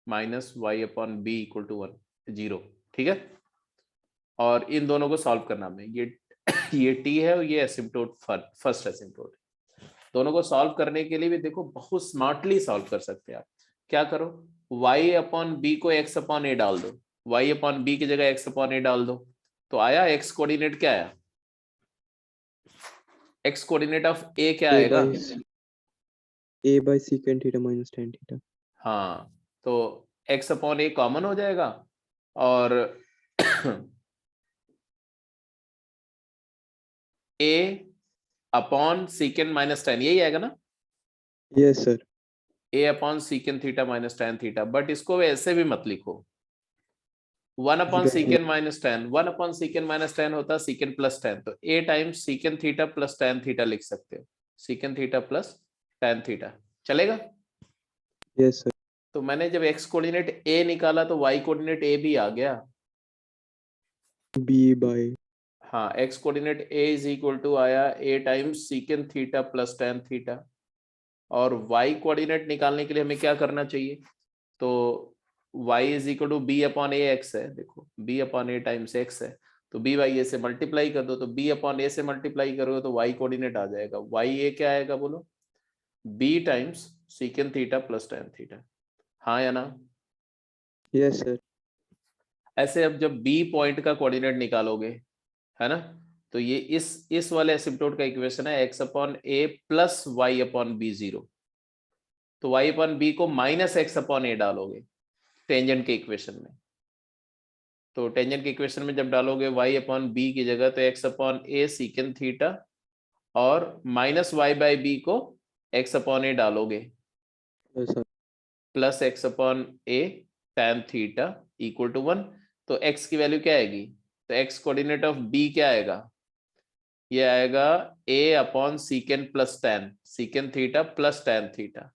minus y upon b equal to 1, 0। ठीक है, और इन दोनों को सॉल्व करना में, ये t है और ये एसिम्पटोट, फर्स्ट एसिम्पटोट। दोनों को सॉल्व करने के लिए भी देखो बहुत स्मार्टली सॉल्व कर सकते हैं आप। क्या करो, y अपॉन b को x अपॉन a डाल दो, y अपॉन b की जगह x अपॉन a डाल दो, तो आया x कोऑर्डिनेट क्या आया? x कोऑर्डिनेट ऑफ a क्या आएगा? a by second theta minus tan theta. हाँ, तो x अपॉन a कॉमन हो जाएगा और a upon sec minus tan, यही आएगा ना? Yes sir. a upon sec theta minus tan theta, but इसको ऐसे भी मत लिखो 1 upon sec minus tan, 1 upon sec minus tan होता है सीकेंड प्लस tan, तो a times सीकेंड theta plus tan theta लिख सकते हो, sec theta plus tan theta, चलेगा? Yes sir. तो मैंने जब x कोऑर्डिनेट a निकाला तो y कोऑर्डिनेट a भी आ गया। b बाय, हाँ, x coordinate a is equal to आया a times सीकेंड theta plus tan theta, और y कोऑर्डिनेट निकालने के लिए हमें क्या करना चाहिए? तो y is equal to b upon a x है, देखो b upon a times x है, तो b बाई a से मल्टीप्लाई कर दो, तो b अपॉन a से मल्टीप्लाई करोगे तो y कोऑर्डिनेट आ जाएगा, y a क्या आएगा बोलो? b times सीकेंड theta plus tan theta, हाँ या ना? Yes sir. ऐसे अब जब b पॉइंट का कोऑर्डिनेट निकालोगे, है ना, तो ये इस वाले एसिम्पटोट का इक्वेशन है x upon a plus y upon b 0, तो y अपॉन b को माइनस x अपॉन a डालोगे टेंजेंट के इक्वेशन में, तो टेंजेंट के इक्वेशन में जब डालोगे y अपॉन b की जगह तो x upon a secant theta और माइनस y बाई b को x अपॉन a डालोगे yes sir. Plus x upon a tan theta equal to 1, तो x की वैल्यू क्या आएगी? तो x कोऑर्डिनेट ऑफ b क्या आएगा? ये आएगा a upon secant plus tan, secant theta plus tan theta,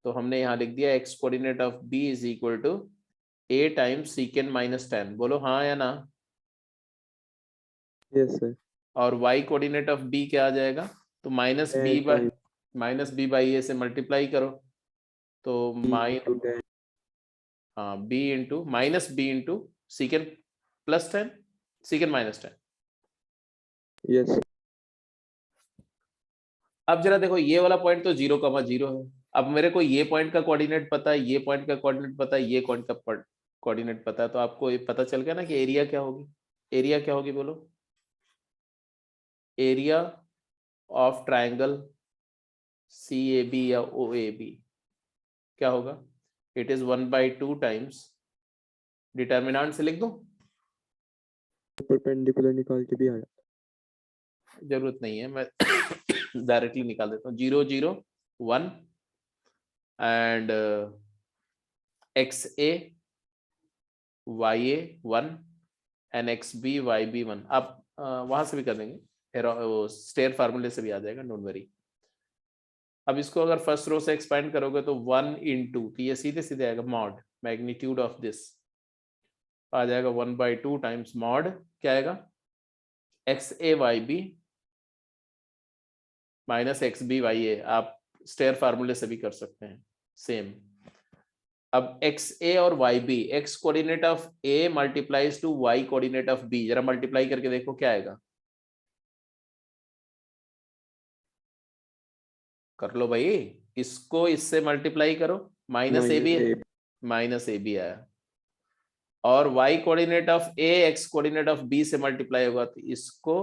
तो हमने यहाँ लिख दिया x coordinate of b is equal to a times secant minus tan, बोलो हाँ या ना? Yes sir. और y कोऑर्डिनेट ऑफ b क्या आ जाएगा? तो माइनस b बाई a से मल्टीप्लाई करो, तो b into minus b into secant plus tan, secant minus tan। Yes. अब जरा देखो ये वाला पॉइंट तो 0,0 है, अब मेरे को ये पॉइंट का कोऑर्डिनेट पता है, ये पॉइंट का कोऑर्डिनेट पता है, ये पॉइंट का कोऑर्डिनेट पता है, तो आपको ये पता चल गया ना कि एरिया क्या होगी? एरिया क्या होगी बोलो? एरिया ऑफ ट्राइंगल CAB या OAB क्या होगा? इट इज 1/2 टाइम्स, डिटर्मिनेंट से लिख दो, परपेंडिकुलर निकाल के भी आया। जरूरत नहीं है, मैं डायरेक्टली निकाल देता हूँ। 0 0 1 and XA YA 1 and XB YB 1। आप वहां से भी कर देंगे, स्टेयर फार्मूले से भी आ जाएगा, डोंट वरी। अब इसको अगर फर्स्ट रो से एक्सपेंड करोगे तो 1 into, तो ये सीधे सीधे आएगा मॉड मैग्नीट्यूड ऑफ दिस आ जाएगा 1/2 टाइम्स मॉड क्या आएगा? XAYB minus XBYA। आप स्टेयर फार्मूले से भी कर सकते हैं सेम। अब XA और YB, X coordinate of A multiplies to Y coordinate of B, जरा मल्टीप्लाई करके देखो क्या आएगा। कर लो भाई, इसको इससे मल्टीप्लाई करो, माइनस AB आया। और Y coordinate of A X coordinate of B से मल्टीप्लाई होगा, तो इसको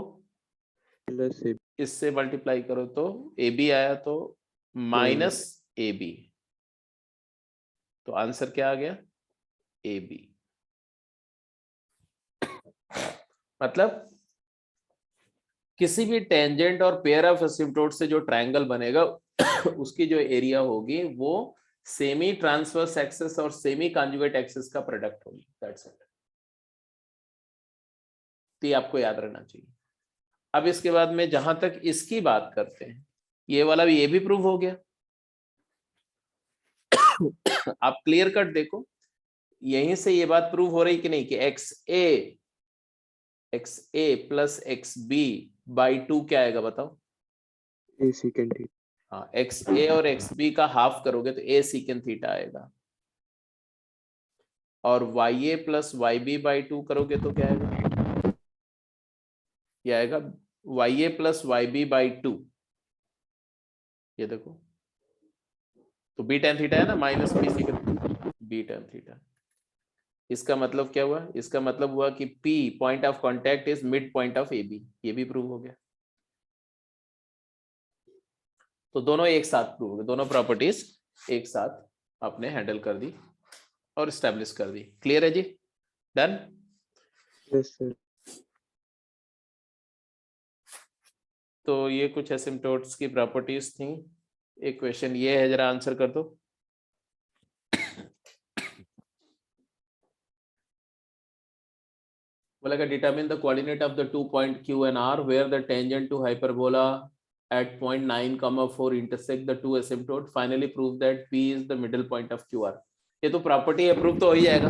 प्लस AB इससे मल्टीप्लाई करो तो AB आया, तो माइनस AB। तो आंसर क्या आ गया? AB। मतलब किसी भी टेंजेंट और पेयर ऑफ एसिम्प्टोट से जो ट्रायंगल बनेगा उसकी जो एरिया होगी वो सेमी ट्रांसवर्स एक्सिस और सेमी कॉन्जुगेट एक्सिस का प्रोडक्ट होगी। That's it. तो ये आपको याद रहना चाहिए। अब इसके बाद में जहां तक इसकी बात करते हैं, ये वाला भी, ये भी प्रूव हो गया। आप क्लियर कट देखो, यहीं से ये बात प्रूव हो रही कि नहीं कि XA प्लस XB बाई 2 क्या आएगा बताओ? A secant theta. हाँ, XA और XB का हाफ करोगे तो A सीकेंट थीटा आएगा, और YA प्लस YB बाई 2 करोगे तो क्या आएगा? ये आएगा YA प्लस YB बाई 2। ये देखो, तो B tan थीटा है ना, minus B secant B tan theta. इसका मतलब क्या हुआ? इसका मतलब हुआ कि P point of contact is mid point of AB। ये भी प्रूव हो गया। तो दोनों एक साथ प्रूव हो गए, दोनों प्रॉपर्टीज एक साथ आपने हैंडल कर दी और स्टैब्लिश कर दी। क्लियर है जी? डन? Yes sir. तो ये कुछ एसिम्प्टोट्स की प्रॉपर्टीज थी। एक क्वेश्चन ये है, जरा आंसर कर दो। बोलेगा determine the coordinate of the 2 point Q and R where the tangent to hyperbola at point 9, 4 intersect the two asymptotes. Finally prove that P is the middle point of QR. ये तो property है, prove तो हो ही जाएगा।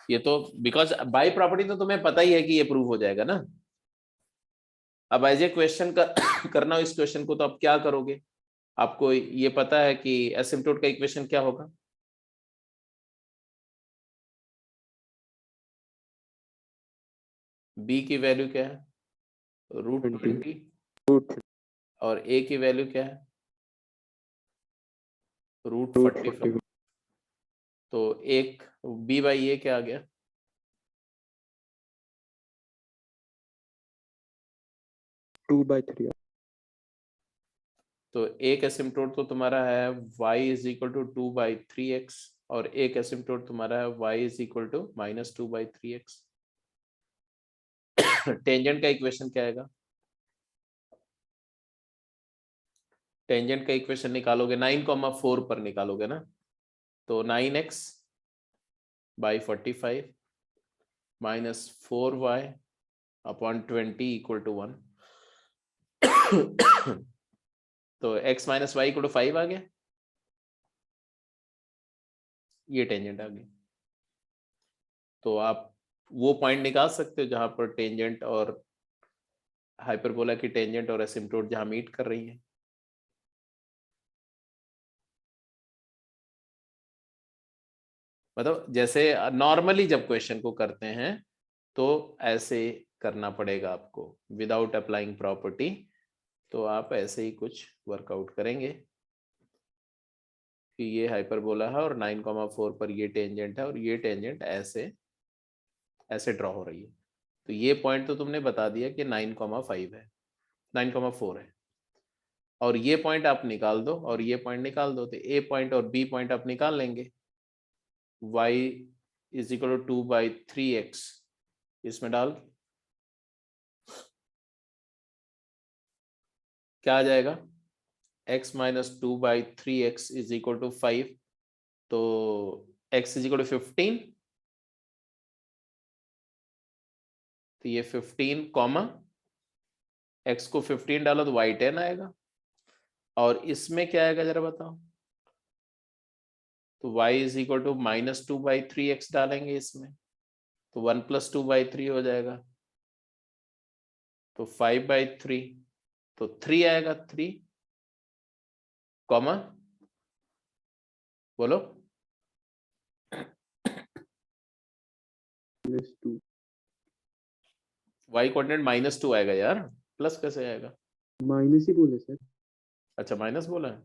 ये तो because by property तो तुम्हें पता ही है कि ये प्रूव हो जाएगा ना। अब एज ए क्वेश्चन करना हो इस क्वेश्चन को, तो आप क्या करोगे? आपको ये पता है कि एसिम्प्टोट का इक्वेशन क्या होगा? B की वैल्यू क्या है? √20। और A की वैल्यू क्या है? √45। तो एक B बाई A क्या आ गया? 2/3। तो एक एसिम्प्टोट तो तुम्हारा है y is equal to 2/3x, और एक एसिम्प्टोट तुम्हारा है y is equal to minus 2/3x। Tangent का इक्वेशन क्या आएगा? टेंजेंट का इक्वेशन निकालोगे 9,4 पर निकालोगे ना, तो 9x by 45 minus 4y upon 20 equal to 1। तो x minus y equal to 5 आ गया। ये टेंजेंट आ गई। तो आप वो पॉइंट निकाल सकते हो जहां पर टेंजेंट और हाइपरबोला की टेंजेंट और एसिम्प्टोट जहां मीट कर रही है। मतलब जैसे नॉर्मली जब क्वेश्चन को करते हैं तो ऐसे करना पड़ेगा आपको, विदाउट अप्लाइंग प्रॉपर्टी। तो आप ऐसे ही कुछ वर्कआउट करेंगे। कि ये हाइपरबोला है और 9,4 पर ये टेंजेंट है और ये टेंजेंट ऐसे ऐसे ड्रॉ हो रही है। तो ये पॉइंट तो तुमने बता दिया कि 9,5 है, 9,4 है, और ये पॉइंट आप निकाल दो और ये पॉइंट निकाल दो, तो ए पॉइंट और बी पॉइंट आप निकाल लेंगे। y is equal to 2/3x इसमें डाल क्या आ जाएगा, x minus 2/3x is equal to 5, तो x इज इक्वल टू 15, तो ये 15 कॉमा x को 15 डालो तो y 10 आएगा, और इसमें क्या आएगा जरा बताओ, तो y is equal to minus 2/3x डालेंगे इसमें, तो 1 + 2/3 हो जाएगा, तो 5/3, तो 3 आएगा, 3 कॉमा बोलो -2 y कोऑर्डिनेट -2 आएगा यार, प्लस कैसे आएगा? माइनस ही बोले सर। अच्छा माइनस बोला है,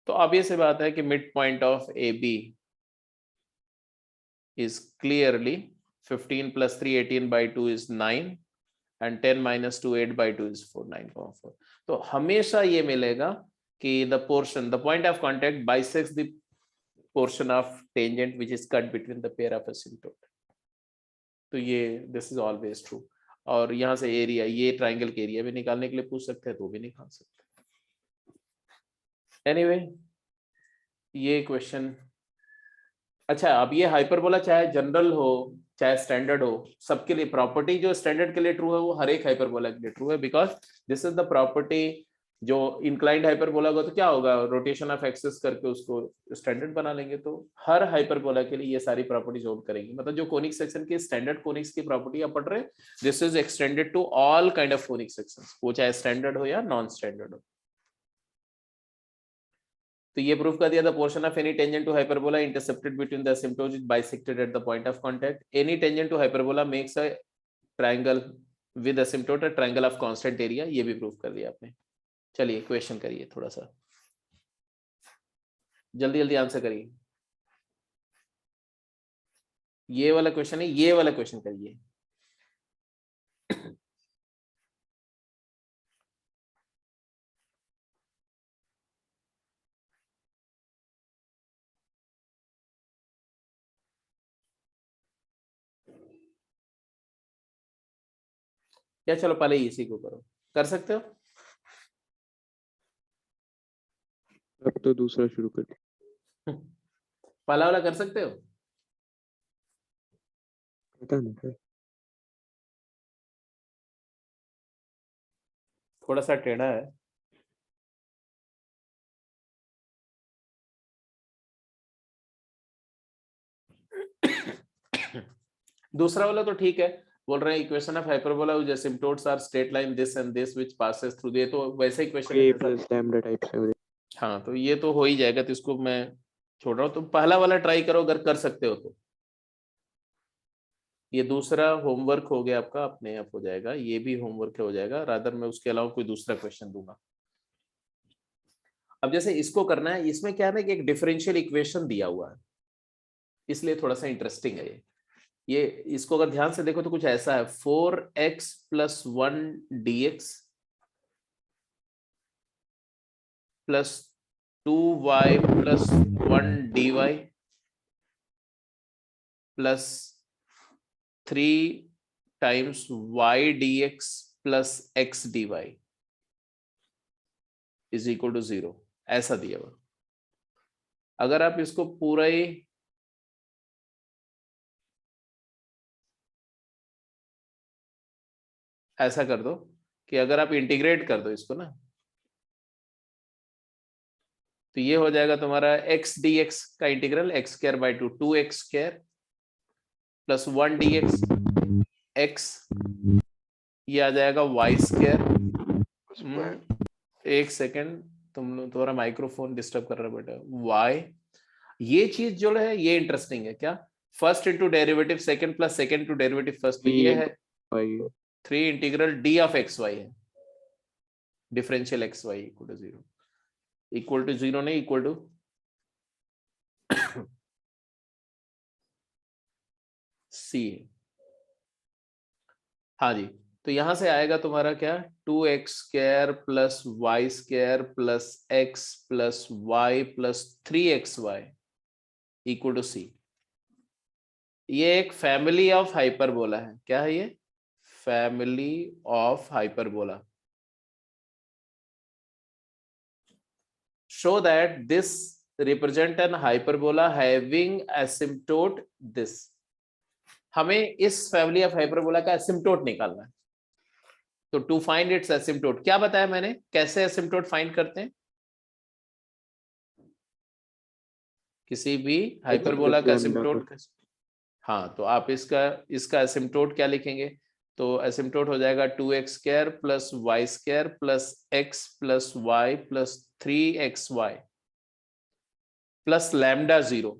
तो अब ये से बात है कि mid point of A B is clearly 15 + 3 18/2 is 9 and 10 - 2 8/2 is 4 9,4। तो हमेशा ये मिलेगा कि the point of contact bisects the portion of tangent which is cut between the pair of asymptote। तो ये this is always true। और यहाँ से एरिया, ये ट्राइंगल के एरिया भी निकालने के लिए पूछ सकते हैं तो भी निकाल सकते हैं। एनीवे ये क्वेश्चन, अच्छा अब ये हाइपरबोला चाहे जनरल हो चाहे स्टैंडर्ड हो, सबके लिए प्रॉपर्टी जो स्टैंडर्ड के लिए ट्रू है वो हर एक हाइपरबोला के लिए ट्रू है, because this is the property. जो इंक्लाइंड हाइपरबोला होगा तो क्या होगा, रोटेशन ऑफ एक्सिस करके उसको स्टैंडर्ड बना लेंगे, तो हर हाइपरबोला के लिए ये सारी प्रॉपर्टीज होल्ड करेंगी। मतलब जो कोनिक सेक्शन की स्टैंडर्ड कोनिक्स की प्रॉपर्टी आप पढ़ रहे हैं, this is extended to all kind of conic sections, वो चाहे स्टैंडर्ड हो या नॉन स्टैंडर्ड हो। तो ये प्रूफ कर दिया, the portion of any tangent to hyperbola intercepted between the asymptote is bisected at the point of contact. Any tangent to hyperbola makes a triangle with asymptote a triangle of constant area, ये भी proof कर दिया आपने। चलिए question करिए, थोड़ा सा जल्दी जल्दी आंसर करिए। ये वाला क्वेश्चन है, ये वाला क्वेश्चन करिए। या चलो पहले इसी को करो, कर सकते हो? अब तो दूसरा शुरू कर। पहला वाला कर सकते हो? पता नहीं सर। थोड़ा सा टेढ़ा है। दूसरा वाला तो ठीक है, बोल रहे हैं equation of hyperbola which asymptotes are straight line this and this which passes through, ये तो वैसे ही क्वेश्चन a है plus lambda टाइप से। हाँ तो ये तो हो ही जाएगा, तो इसको मैं छोड़ रहा हूँ। तो पहला वाला ट्राई करो अगर कर सकते हो तो। ये दूसरा होमवर्क हो गया आपका, अपने आप हो जाएगा, ये भी होमवर्क हो जाएगा, रादर मैं उसके अलावा कोई दूसरा क्वेश्चन दूंगा। अब जैसे इसको करना है, इसमें क्या है कि एक डिफरेंशियल इक्वेशन दिया हुआ है, इसलिए थोड़ा सा इंटरेस्टिंग है ये। इसको अगर ध्यान से देखो तो कुछ ऐसा है, 4x + 1 dx plus 2y + 1 dy plus 3 times y dx plus x dy is equal to 0, ऐसा दिया हुआ। अगर आप इसको पूरा ही ऐसा कर दो कि अगर आप इंटीग्रेट कर दो इसको ना, तो ये हो जाएगा तुम्हारा x dx का integral x²/2 2x² plus 1 dx x, ये आ जाएगा y²। एक सेकेंड, तुम्हारा माइक्रोफोन डिस्टर्ब कर रहा है बेटा। y, ये चीज जो है ये इंटरेस्टिंग है क्या, first into derivative second plus second into derivative first, तो ये है 3 इंटीग्रल d of xy है, डिफरेंशियल xy = 0। इक्वल टू 0 नहीं, इक्वल टू सी है। हाँ जी, तो यहां से आएगा तुम्हारा क्या, 2x² plus y² plus x plus y plus 3xy equal to c. ये एक फैमिली ऑफ हाइपरबोला है। क्या है ये? Family of hyperbola. Show that this represent an hyperbola having asymptote this। हमें इस फैमिली ऑफ हाइपरबोला का एसिम्प्टोट निकालना है। तो टू फाइंड इट्स एसिम्प्टोट, क्या बताया मैंने, कैसे एसिम्प्टोट फाइंड करते हैं? किसी भी हाइपरबोला का एसिम्प्टोट, हाँ, तो आप इसका एसिम्प्टोट क्या लिखेंगे? तो एसिम्प्टोट हो जाएगा 2x² plus y² plus x plus y plus 3xy plus lambda 0।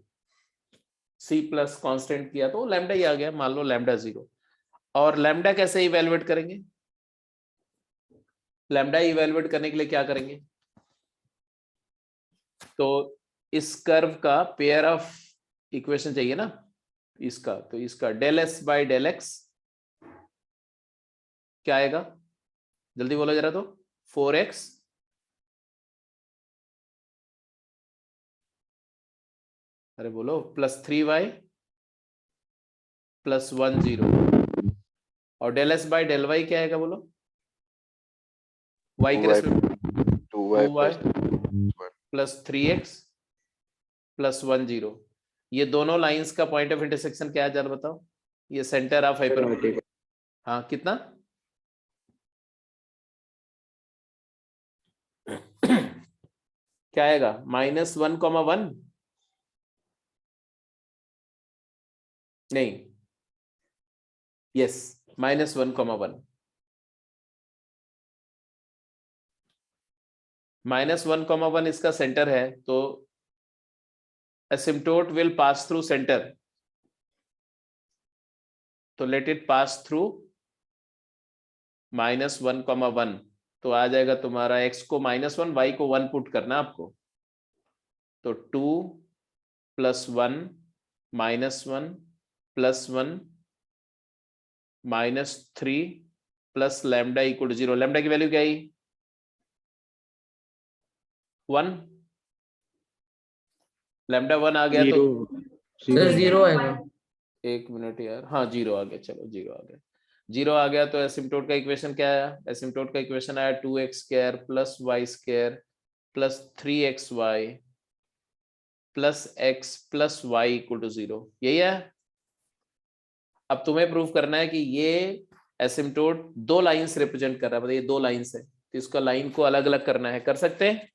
C plus constant किया तो लैम्डा ही आ गया, मान लो लैम्डा 0। और लैम्डा कैसे इवेलुएट करेंगे? लैम्डा इवेलुएट करने के लिए क्या करेंगे? तो इस कर्व का पेयर ऑफ इक्वेशन चाहिए ना इसका, तो इसका del S by del x क्या आएगा? जल्दी बोलो जरा। तो 4x अरे बोलो प्लस 3y प्लस 1 0। और del S by del y क्या आएगा बोलो? y के respect 2y plus 3x plus 1 0। ये दोनों लाइंस का पॉइंट ऑफ इंटरसेक्शन क्या है जरा बताओ? ये सेंटर ऑफ हाइपरबोला। हाँ, कितना? क्या आएगा? -1,1 नहीं, यस, -1,1 -1,1 इसका सेंटर है, तो asymptote will pass through center, तो let it pass through -1,1। तो आ जाएगा तुम्हारा x को -1, y को 1 पुट करना आपको, तो 2 plus 1 -1 plus 1 -3 plus lambda equal to 0। Lambda की वैल्यू क्या आई? 1। लैम्डा 1 आ गया तो सर 0 आएगा। एक मिनट यार, हाँ 0 आ गया, चलो 0 आ गया। 0 आ गया तो एसिम्प्टोट का इक्वेशन क्या आया? एसिम्प्टोट का इक्वेशन आया 2x² plus y² plus 3xy plus x plus y equal to 0। यही है। अब तुम्हें प्रूव करना है कि ये एसिम्प्टोट दो लाइंस रिप्रेजेंट कर रहा है, मतलब ये दो लाइंस है, तो इसका लाइन को अलग अलग करना है। कर सकते हैं?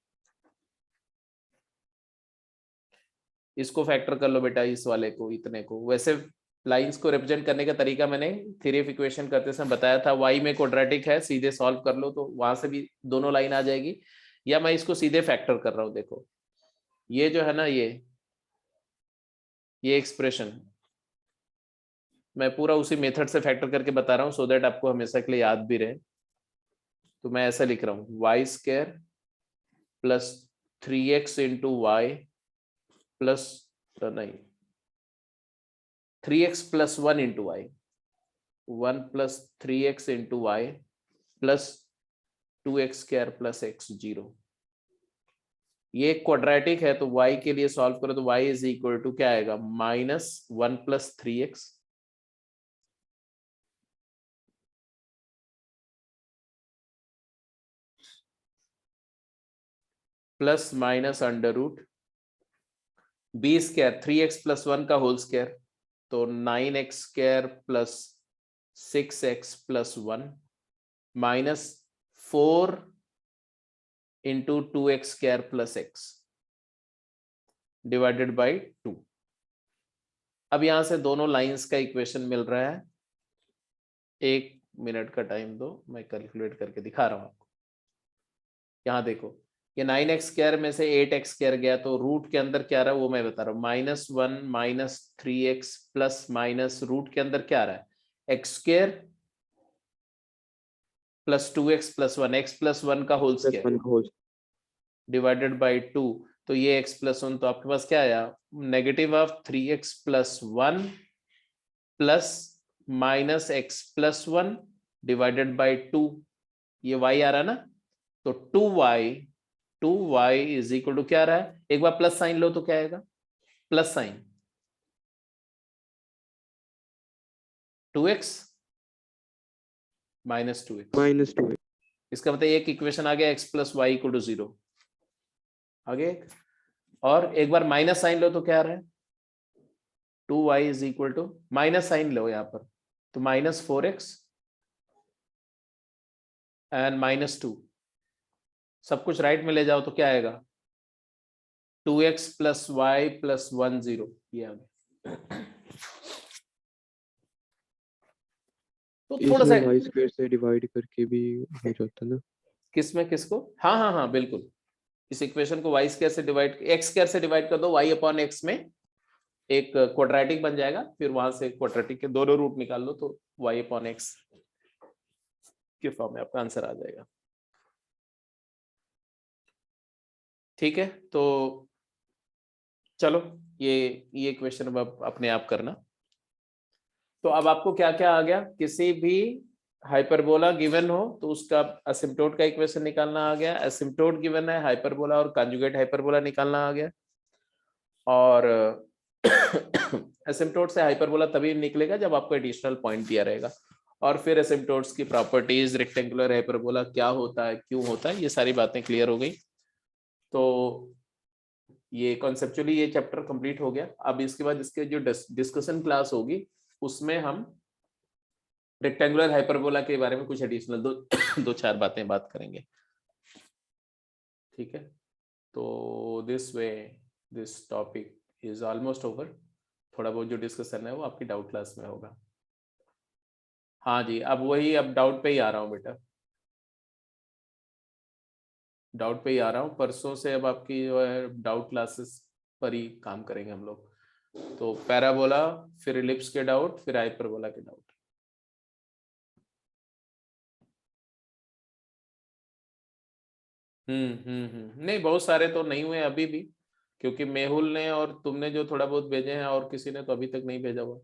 इसको फैक्टर कर लो बेटा, इस वाले को, इतने को। वैसे लाइंस को रिप्रेजेंट करने का तरीका मैंने थ्योरी ऑफ इक्वेशन करते समय बताया था। y में क्वाड्रेटिक है, सीधे सॉल्व कर लो तो वहां से भी दोनों लाइन आ जाएगी, या मैं इसको सीधे फैक्टर कर रहा हूं। देखो ये जो है ना, ये एक्सप्रेशन मैं पूरा उसी मेथड से फैक्टर करके बता रहा हूँ, सो दैट आपको हमेशा के लिए याद भी रहे। तो मैं ऐसा लिख रहा हूँ y² plus 3x into y plus नहीं 3x plus 1 into y, 1 plus 3x into y plus 2x² plus x 0। ये क्वाड्रेटिक है, तो y के लिए सॉल्व करो तो y इज इक्वल टू क्या आएगा? -1 plus 3x plus minus under root b², 3x plus 1 का होल स्क्वायर, तो 9x² plus 6x plus 1 minus 4 into 2x² plus x divided by 2। अब यहां से दोनों लाइंस का इक्वेशन मिल रहा है। 1 मिनट का टाइम दो, मैं कैलकुलेट करके दिखा रहा हूं आपको। यहां देखो, ये 9x² में से 8x² गया, तो रूट के अंदर क्या रहा है वो मैं बता रहा हूँ। -1 -3x प्लस माइनस रूट के अंदर क्या रहा है? x² plus 2x plus 1, x plus 1 का होल स्क्वायर डिवाइडेड बाई 2, तो ये x प्लस 1, तो आपके पास क्या आया, negative of 3x plus 1 plus minus x plus 1 divided by 2, ये y आ रहा ना, तो 2y इज इक्वल टू क्या आ रहा है, एक बार प्लस साइन लो तो क्या आएगा, plus sign 2x minus 2x, -2 इसका मतलब एक इक्वेशन आ गया x plus y equal to 0, आगे और एक बार माइनस साइन लो तो क्या आ रहा है, 2y is equal to, minus sine लो यहां पर, तो -4x एंड -2, सब कुछ राइट में ले जाओ तो क्या आएगा, 2x प्लस वाई प्लस 1 0, ये आ गया। तो थोड़ा सा इसमें y स्क्वायर से डिवाइड करके भी हो जाता ना। किसमें किसको, हाँ हाँ हाँ बिल्कुल, इस इक्वेशन को y स्क्वायर से डिवाइड, x स्क्वायर से डिवाइड कर दो, y अपॉन x में एक क्वाड्रेटिक बन जाएगा, फिर वहां से क्वाड्रेटिक के दोनों रूट निकाल लो तो y अपॉन x के फॉर्म में आपका आंसर आ जाएगा। ठीक है, तो चलो ये क्वेश्चन अब अपने आप करना। तो अब आपको क्या क्या आ गया, किसी भी हाइपरबोला गिवन हो तो उसका असिम्प्टोट का इक्वेशन निकालना आ गया, असिम्प्टोट गिवन है हाइपरबोला और कंजुगेट हाइपरबोला निकालना आ गया, और असिम्प्टोट से हाइपरबोला तभी निकलेगा जब आपको एडिशनल पॉइंट दिया रहेगा, और फिर असिम्प्टोट्स की प्रॉपर्टीज, रेक्टेंगुलर हाइपरबोला क्या होता है, क्यों होता है, ये सारी बातें क्लियर हो गई। तो ये कॉन्सेप्चुअली ये चैप्टर कंप्लीट हो गया। अब इसके बाद इसके जो डिस्कशन क्लास होगी उसमें हम रेक्टेंगुलर हाइपरबोला के बारे में कुछ एडिशनल दो चार बातें बात करेंगे। ठीक है, तो this topic is almost over. थोड़ा बहुत जो डिस्कशन है वो आपकी डाउट क्लास में होगा। हाँ जी, अब डाउट पे ही आ रहा हूँ बेटा, डाउट पे ही आ रहा हूँ। परसों से अब आपकी जो है डाउट क्लासेस पर ही काम करेंगे हम लोग। तो पैराबोला, फिर इलिप्स के डाउट, फिर हाइपरबोला के डाउट। नहीं, बहुत सारे तो नहीं हुए अभी भी, क्योंकि मेहुल ने और तुमने जो थोड़ा बहुत भेजे हैं और किसी ने तो अभी तक नहीं भेजा हुआ।